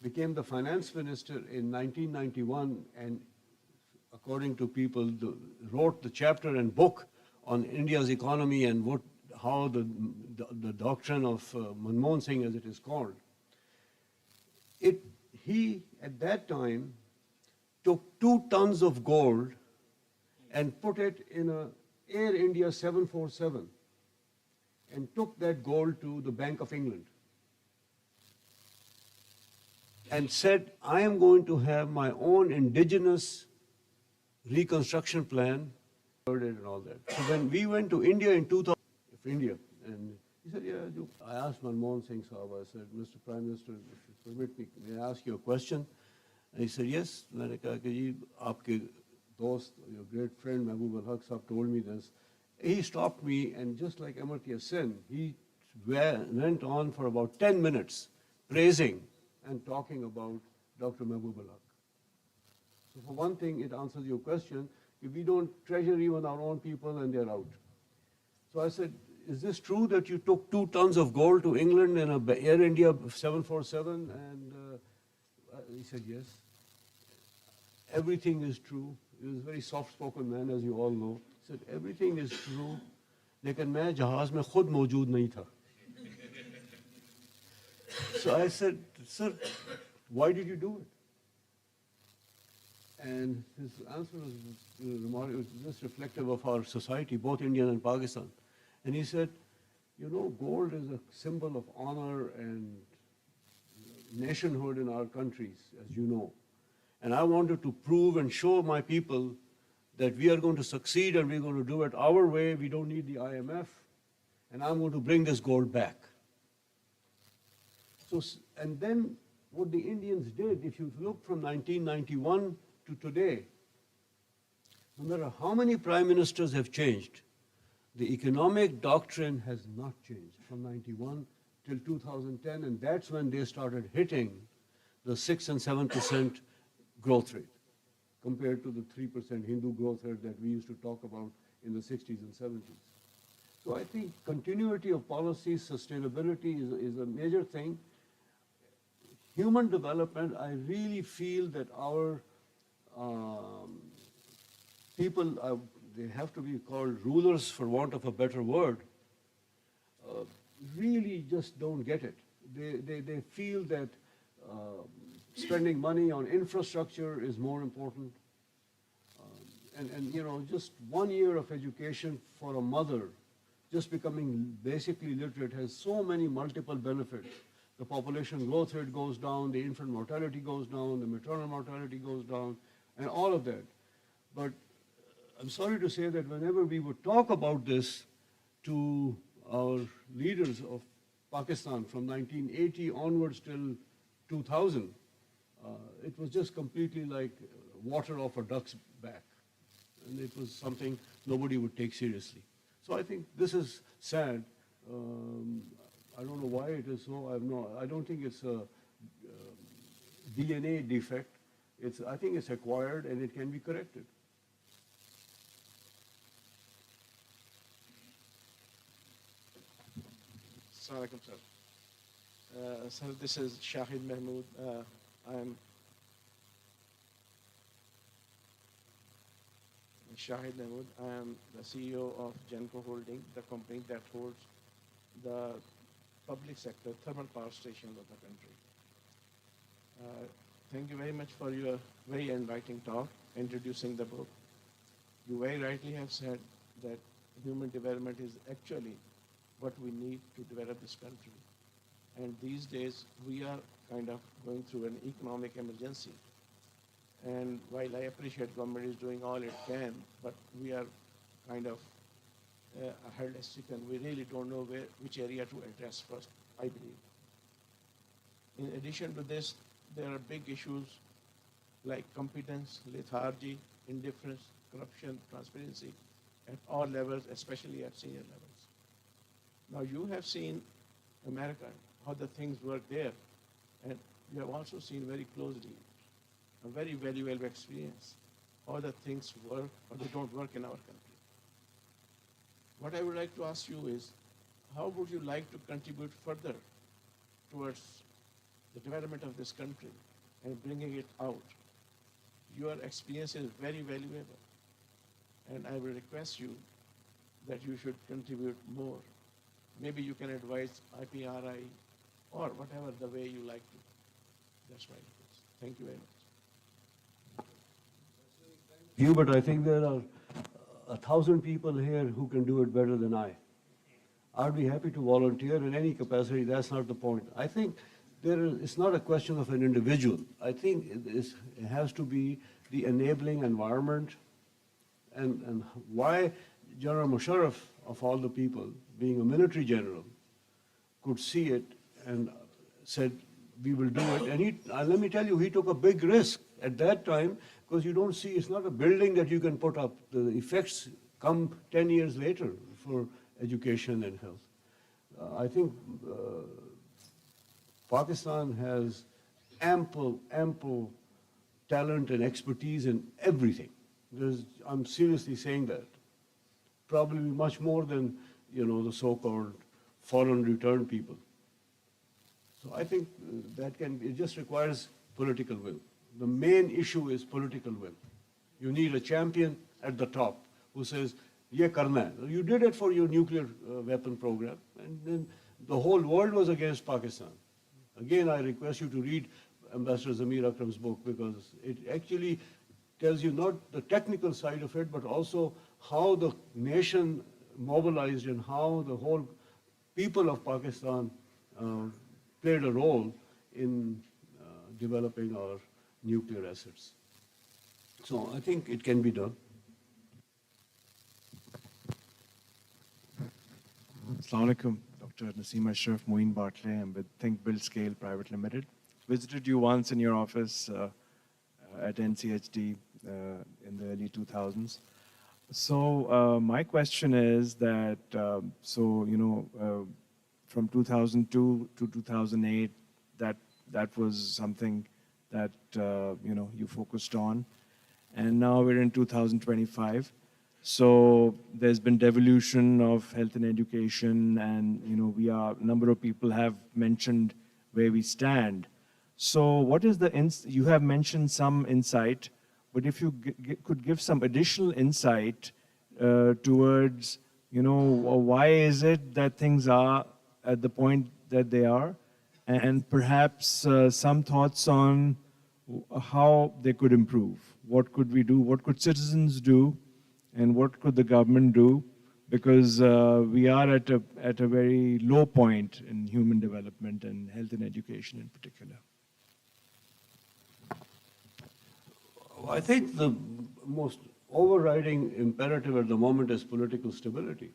became the finance minister in 1991, and according to people, wrote the chapter and book on India's economy and how the doctrine of Manmohan Singh, as it is called, he at that time took 2 tons of gold and put it in a Air India 747 and took that gold to the Bank of England and said, I am going to have my own indigenous reconstruction plan and all that. So when we went to India in 2000, and he said, yeah, I asked Manmohan Singh Sahab, I said, Mr. Prime Minister, if you permit me, may I ask you a question? And he said, yes. मैंने कहा कि जी आपके दोस्त, your great friend Mehboob ul Haq Sahab told me this. He stopped me, and just like Amartya Sen, he went on for about 10 minutes praising and talking about Dr. Mehboob ul Haq. So for one thing, it answers your question. If we don't treasure even our own people, and they're out. So I said, is this true that you took 2 tons of gold to England in a Air India 747? And he said, yes. Everything is true. He was a very soft-spoken man, as you all know. He said, everything is true. लेकिन मैं जहाज में खुद मौजूद नहीं था. So I said, sir, why did you do it? And his answer was remarkable. It was just reflective of our society, both India and Pakistan. And he said, you know, gold is a symbol of honor and nationhood in our countries, as you know. And I wanted to prove and show my people that we are going to succeed and we're going to do it our way. We don't need the IMF. And I'm going to bring this gold back. So, and then what the Indians did, if you look from 1991 to today, no matter how many prime ministers have changed, the economic doctrine has not changed from 91 till 2010, and that's when they started hitting the 6 and 7% growth rate compared to the 3% Hindu growth rate that we used to talk about in the 60s and 70s. So I think continuity of policy, sustainability is a major thing. Human development, I really feel that our people, they have to be called rulers for want of a better word, really just don't get it. They feel that spending money on infrastructure is more important. And you know, just 1 year of education for a mother, just becoming basically literate, has so many multiple benefits. The population growth rate goes down, the infant mortality goes down, the maternal mortality goes down, and all of that. But I'm sorry to say that whenever we would talk about this to our leaders of Pakistan from 1980 onwards till 2000, it was just completely like water off a duck's back. And it was something nobody would take seriously. So I think this is sad. I don't know why it is so. I don't think it's a DNA defect. I think it's acquired and it can be corrected. Assalamu alaikum, sir. So this is Shahid Mahmood. I'm Shahid Mahmood. I am the CEO of Genco Holding, the company that holds the public sector thermal power stations of the country. Thank you very much for your very inviting talk, introducing the book. You very rightly have said that human development is actually what we need to develop this country. And these days, we are kind of going through an economic emergency. And while I appreciate government is doing all it can, but we are kind of holistic and we really don't know which area to address first, I believe. In addition to this, there are big issues like competence, lethargy, indifference, corruption, transparency at all levels, especially at senior levels. Now you have seen America, how the things work there, and you have also seen very closely a very valuable experience, how the things work or they don't work in our country. What I would like to ask you is, how would you like to contribute further towards the development of this country and bringing it out? Your experience is very valuable, and I will request you that you should contribute more. Maybe you can advise IPRI or whatever the way you like to. That's my request. Thank you very much. You, but I think there are 1,000 people here who can do it better than I. I'd be happy to volunteer in any capacity. That's not the point. I think it's not a question of an individual. I think it has to be the enabling environment and why General Musharraf, of all the people, being a military general, could see it and said, we will do it. And let me tell you, he took a big risk at that time, because you don't see, it's not a building that you can put up. The effects come 10 years later for education and health. I think Pakistan has ample talent and expertise in everything. I'm seriously saying that. Probably much more than, the so-called foreign return people. So I think it just requires political will. The main issue is political will. You need a champion at the top who says, ye karna hai. You did it for your nuclear weapon program, and then the whole world was against Pakistan. Again, I request you to read Ambassador Zamir Akram's book, because it actually tells you not the technical side of it, but also how the nation mobilized and how the whole people of Pakistan played a role in developing our nuclear assets. So I think it can be done. Assalamu alaikum, Dr. Nasim Ashraf, Moeen Bartley. I'm with Think Build Scale Private Limited. Visited you once in your office at NCHD in the early 2000s. So my question is that, from 2002 to 2008, that was something that, you focused on. And now we're in 2025. So there's been devolution of health and education, and, a number of people have mentioned where we stand. So what is you have mentioned some insight, but if you could give some additional insight towards, why is it that things are at the point that they are, and perhaps some thoughts on how they could improve. What could we do? What could citizens do? And what could the government do? Because we are at a very low point in human development and health and education in particular. I think the most overriding imperative at the moment is political stability.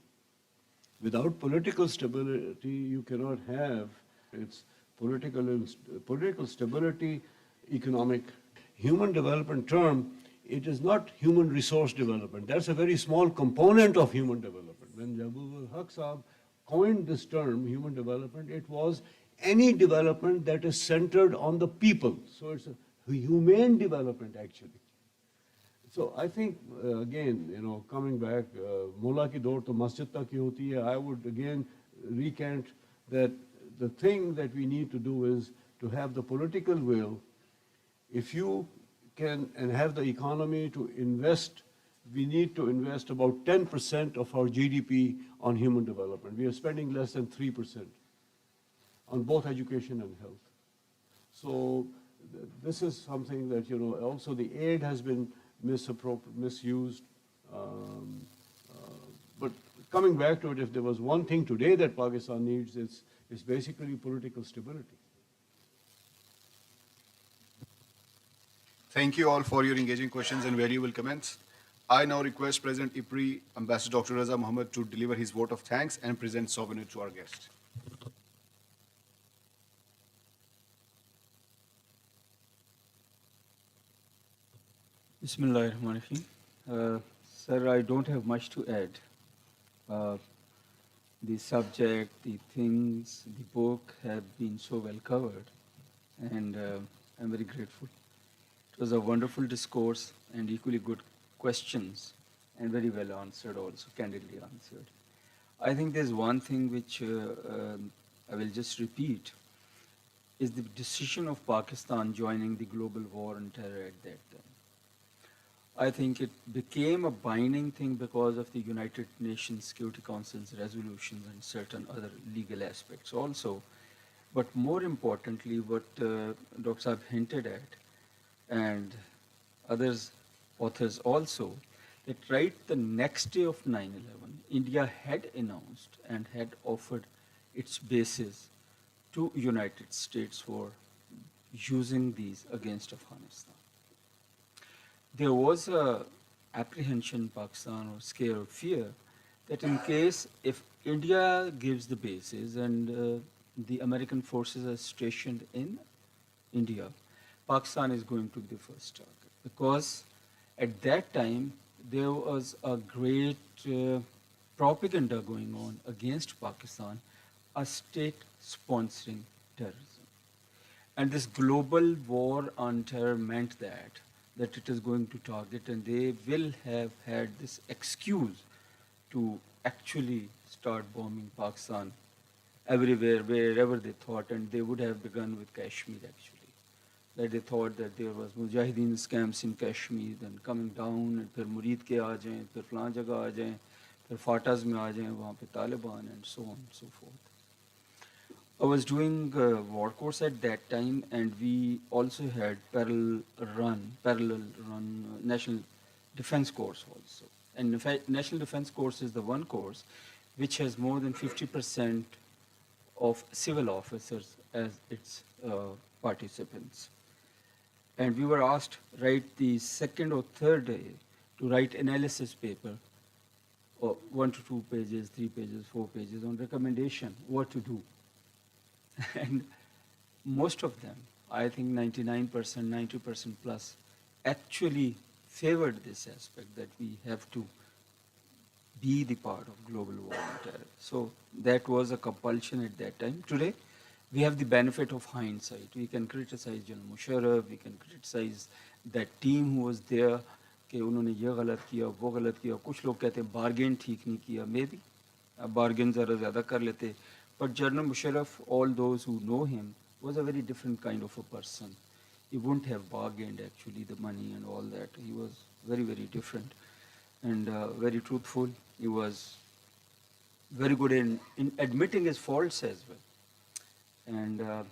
Without political stability, you cannot have political stability, economic. Human development term, it is not human resource development. That's a very small component of human development. When Jabul Haq Saab coined this term, human development, it was any development that is centered on the people. So it's a humane development, actually. So I think, again, coming back, Mullah ki door to masjid tak hi hoti hai, I would again recant that the thing that we need to do is to have the political will. If you can and have the economy to invest we need to invest about 10% of our GDP on human development. We are spending less than 3% on both education and health. So this is something that, also the aid has been misused. But coming back to it, if there was one thing today that Pakistan needs, it's basically political stability. Thank you all for your engaging questions and valuable comments. I now request President IPRI, Ambassador Dr. Raza Mohammed, to deliver his vote of thanks and present souvenir to our guest. Bismillahirrahmanirrahim. Sir, I don't have much to add. The subject, the things, the book have been so well covered, and I'm very grateful. It was a wonderful discourse and equally good questions, and very well answered also, candidly answered. I think there's one thing which I will just repeat, is the decision of Pakistan joining the global war on terror at that time. I think it became a binding thing because of the United Nations Security Council's resolutions and certain other legal aspects also. But more importantly, what Dr. Saab hinted at, and others, authors also, that right the next day of 9/11, India had announced and had offered its bases to United States for using these against Afghanistan. There was a apprehension in Pakistan or scare or fear that in case if India gives the bases and the American forces are stationed in India, Pakistan is going to be the first target. Because at that time, there was a great propaganda going on against Pakistan, a state sponsoring terrorism. And this global war on terror meant that it is going to target, and they will have had this excuse to actually start bombing Pakistan everywhere, wherever they thought, and they would have begun with Kashmir actually. That they thought that there was Mujahideen camps in Kashmir, then coming down, and फिर मुरीद के आ जाएं, फिर फलां जगह आ जाएं, फिर FATAs में आ जाएं, वहाँ पे Taliban, and so on and so forth. I was doing a war course at that time, and we also had parallel run national defense course also. And in fact, national defense course is the one course which has more than 50% of civil officers as its participants. And we were asked right the second or third day to write analysis paper, or 1 to 2 pages, 3 pages, 4 pages on recommendation, what to do. And most of them, I think 99%, 90% plus, actually favored this aspect that we have to be the part of global war on terror. So that was a compulsion at that time. Today, we have the benefit of hindsight. We can criticize General Musharraf, we can criticize that team who was there, कि उन्होंने ये गलत किया, वो गलत किया. कुछ लोग कहते हैं bargain ठीक नहीं किया. Maybe bargain ज़रा ज़्यादा कर लेते. But General Musharraf, all those who know him, was a very different kind of a person. He wouldn't have bargained actually the money and all that. He was very, very different and very truthful. He was very good in admitting his faults as well. And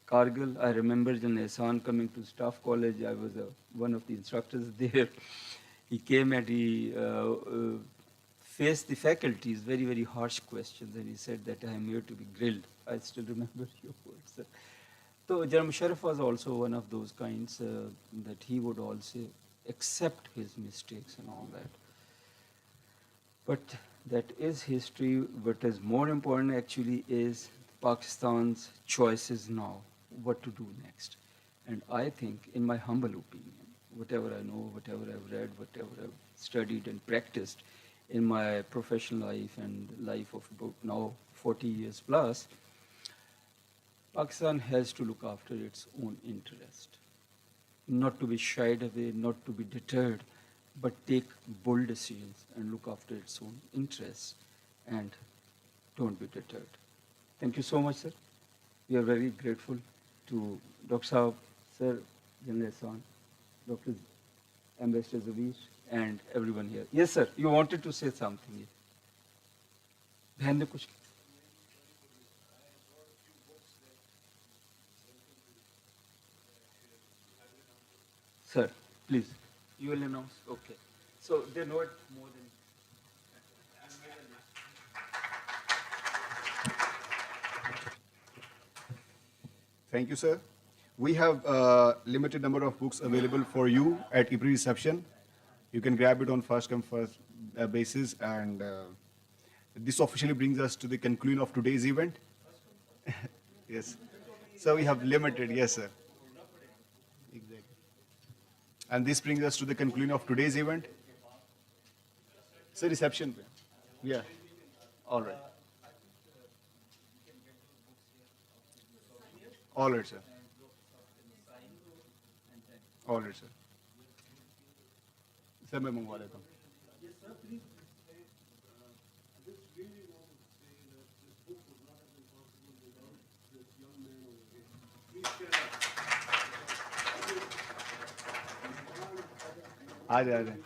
Kargil, I remember General Ehsan coming to Staff College. I was one of the instructors there. He came and he faced the faculties very, very harsh questions, and he said that I am here to be grilled. I still remember your words. So General Musharraf was also one of those kinds that he would also accept his mistakes and all that. But that is history. What is more important actually is Pakistan's choices now, what to do next. And I think, in my humble opinion, whatever I know, whatever I've read, whatever I've studied and practiced in my professional life and life of about now 40 years plus, Pakistan has to look after its own interest. Not to be shied away, not to be deterred, but take bold decisions and look after its own interests and don't be deterred. Thank you so much, sir. We are very grateful to Dr. Saab, sir, General Ehsan, Dr. Ambassador Zavish, and everyone here. Yes, sir. You wanted to say something. बहन ने कुछ Sir, please. You will announce. Okay. So they know it more than. Thank you, sir. We have a limited number of books available for you at IPRI reception. You can grab it on first come first basis, and this officially brings us to the conclusion of today's event. Yes. So we have limited, yes, sir. Exactly. And this brings us to the conclusion of today's event. Sir, reception. Yeah. All right. All right, sir. All right, sir. Sir, मैं मंगवा लेता हूँ. आ जाए, आ जाए.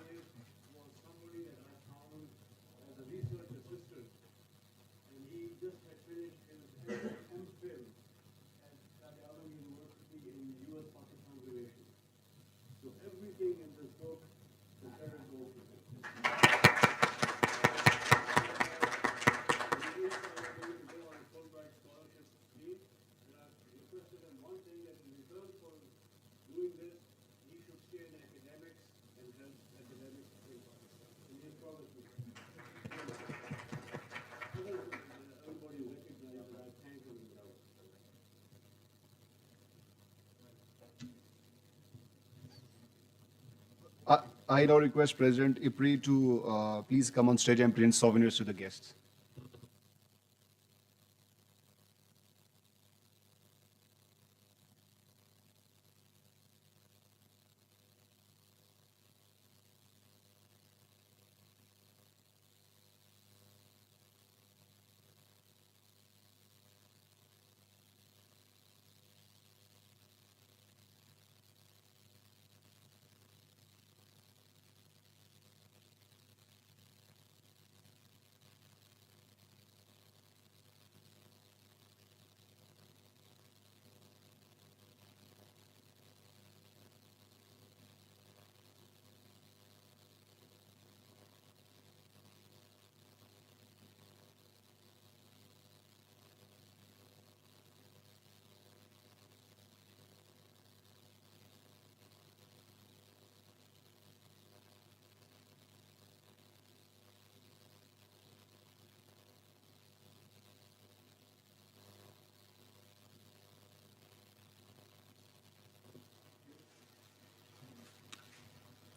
I now request President IPRI to please come on stage and present souvenirs to the guests.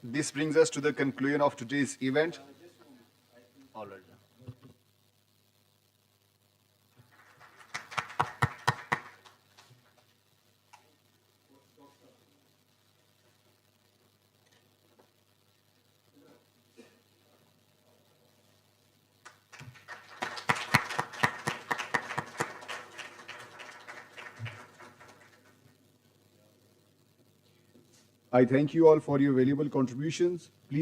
This brings us to the conclusion of today's event. All right. I thank you all for your valuable contributions. Please